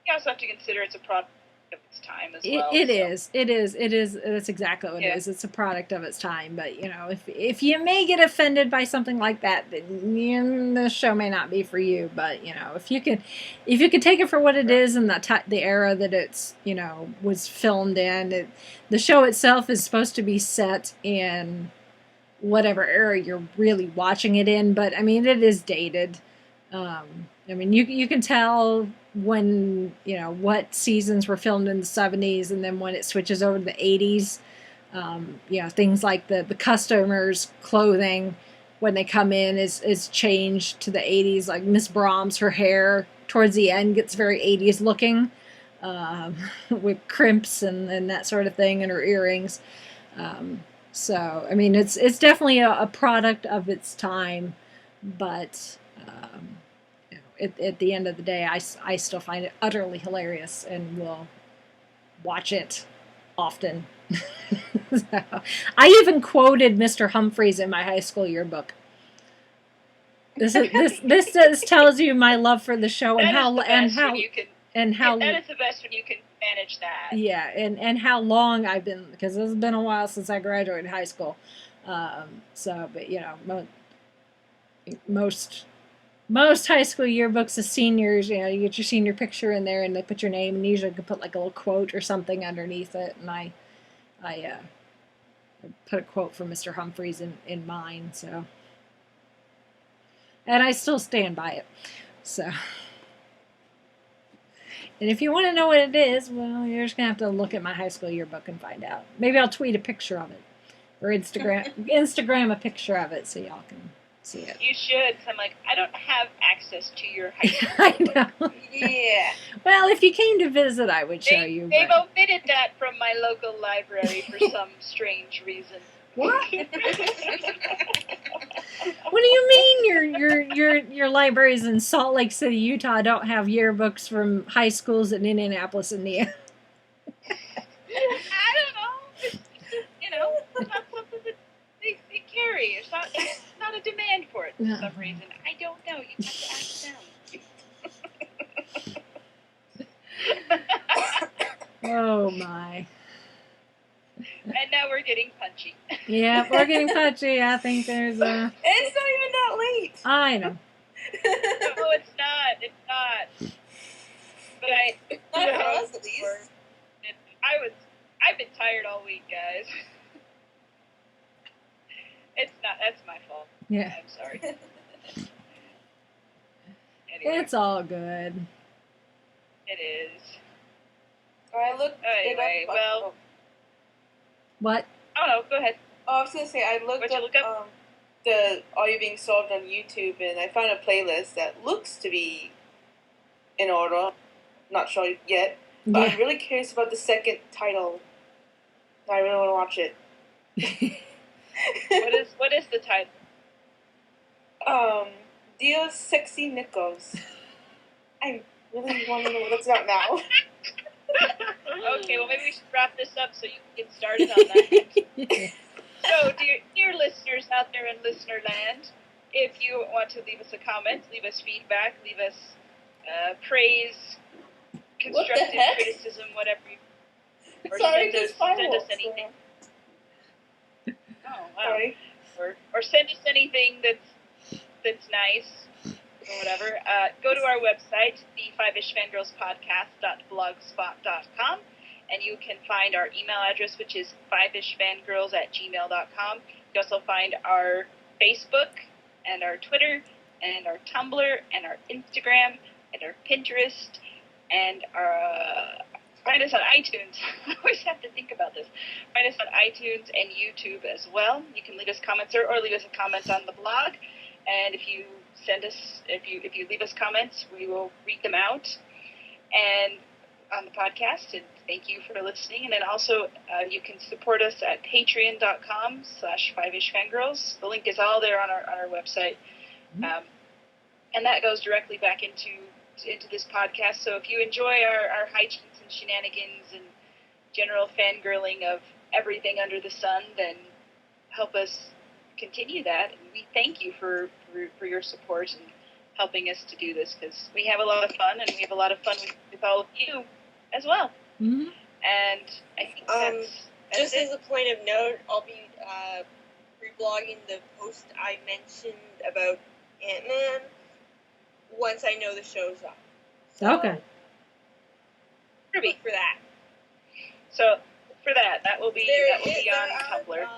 you also have to consider it's a product of its time as well. It is. That's exactly what it is. It's a product of its time. But, you know, if you may get offended by something like that, then the show may not be for you. But, you know, if you could take it for what it is and the era that it's, you know, was filmed in, the show itself is supposed to be set in whatever era you're really watching it in. But, I mean, it is dated. I mean, you can tell when, you know, what seasons were filmed in the 70s, and then when it switches over to the 80s, you know, things like the customers' clothing when they come in is changed to the 80s. Like Miss Brahms, her hair towards the end gets very 80s looking, with crimps and that sort of thing, and her earrings. So, I mean, it's definitely a product of its time, but at the end of the day, I still find it utterly hilarious and will watch it often. So, I even quoted Mr. Humphreys in my high school yearbook. This tells you my love for the show and how that is the best when you can manage that. Yeah, and how long I've been, because it's been a while since I graduated high school. So, but you know, most high school yearbooks as seniors, you know, you get your senior picture in there and they put your name, and usually you can put like a little quote or something underneath it. And I put a quote from Mr. Humphreys in mine, so. And I still stand by it. So. And if you want to know what it is, well, you're just going to have to look at my high school yearbook and find out. Maybe I'll tweet a picture of it. Or Instagram a picture of it so y'all can see it. You should. So I'm like, I don't have access to your high school. I know. Yeah. Well, if you came to visit, I would show you. They've omitted that from my local library for some strange reason. What? What do you mean your libraries in Salt Lake City, Utah don't have yearbooks from high schools in Indianapolis, Indiana? I don't know. You know, it's not something that they carry. It's not a demand for it for some reason. I don't know. You have to ask them. Oh my. And now we're getting punchy. Yeah, we're getting punchy. I think there's a... It's not even that late. I know. No, it's not. It's not. But it's not for us, at least. I've been tired all week, guys. It's not. That's my fault. Yeah. I'm sorry. Anyway. It's all good. It is. I looked anyway, it up. Well. What? Oh no, go ahead. Oh, I was gonna say I looked up the Are You Being Solved on YouTube, and I found a playlist that looks to be in order. Not sure yet, but I'm really curious about the second title. I really want to watch it. What is the title? Dios Sexy Nickos. I really want to know what it's about now. Okay, well maybe we should wrap this up so you can get started on that. So, dear listeners out there in listener land, if you want to leave us a comment, leave us feedback, leave us praise, constructive criticism, whatever you... Or send us anything. Oh, wow. Sorry. Or send us anything that's nice. Or whatever, go to our website, the 5ishfangirlspodcast.blogspot.com, and you can find our email address, which is fiveishfangirls@gmail.com. You can also find our Facebook and our Twitter and our Tumblr and our Instagram and our Pinterest and find us on iTunes. I always have to think about this. Find us on iTunes and YouTube as well. You can leave us comments or leave us a comment on the blog. And if you leave us comments, we will read them out and on the podcast. And thank you for listening. And then also you can support us at patreon.com/fiveishfangirls. The link is all there on our website. And that goes directly back into this podcast. So if you enjoy our hijinks and shenanigans and general fangirling of everything under the sun, then help us continue that. And we thank you for your support and helping us to do this, because we have a lot of fun, and we have a lot of fun with all of you as well. Mm-hmm. And I think that's just it. as a point of note, I'll be reblogging the post I mentioned about AntMan once I know the show's up. So, Okay. look for that. So for that will be on Tumblr.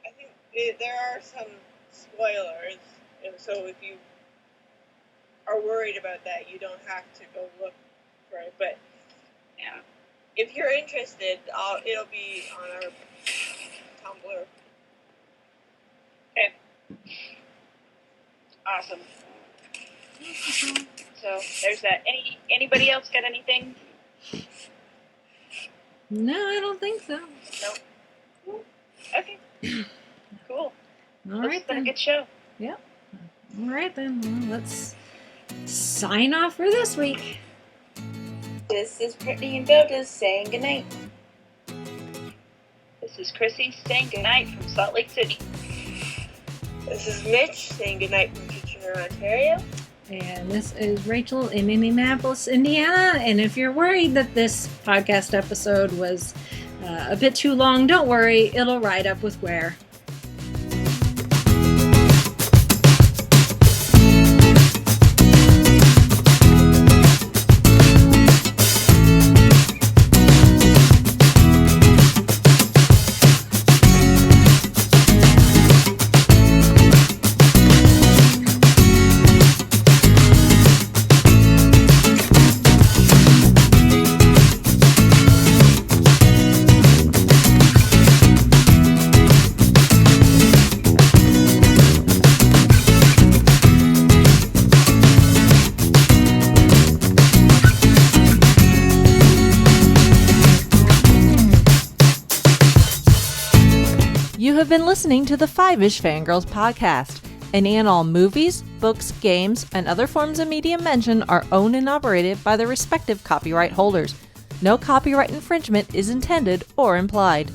I think there are some spoilers, and so if you are worried about that, you don't have to go look for it. But Yeah. if you're interested, it'll be on our Tumblr. Okay. Awesome. So there's that. Anybody else got anything? No, I don't think so. Nope. Okay. Cool. All This right has been a then. good show. Yep. All right then. Well, let's sign off for this week. This is Brittany and Doda saying goodnight. This is Chrissy saying goodnight from Salt Lake City. This is Mitch saying goodnight from Kitchener, Ontario. And this is Rachel in Indianapolis, Indiana. And if you're worried that this podcast episode was a bit too long, don't worry. It'll ride up with Where. You have been listening to the Five-ish Fangirls podcast. Any and all movies, books, games, and other forms of media mentioned are owned and operated by the respective copyright holders. No copyright infringement is intended or implied.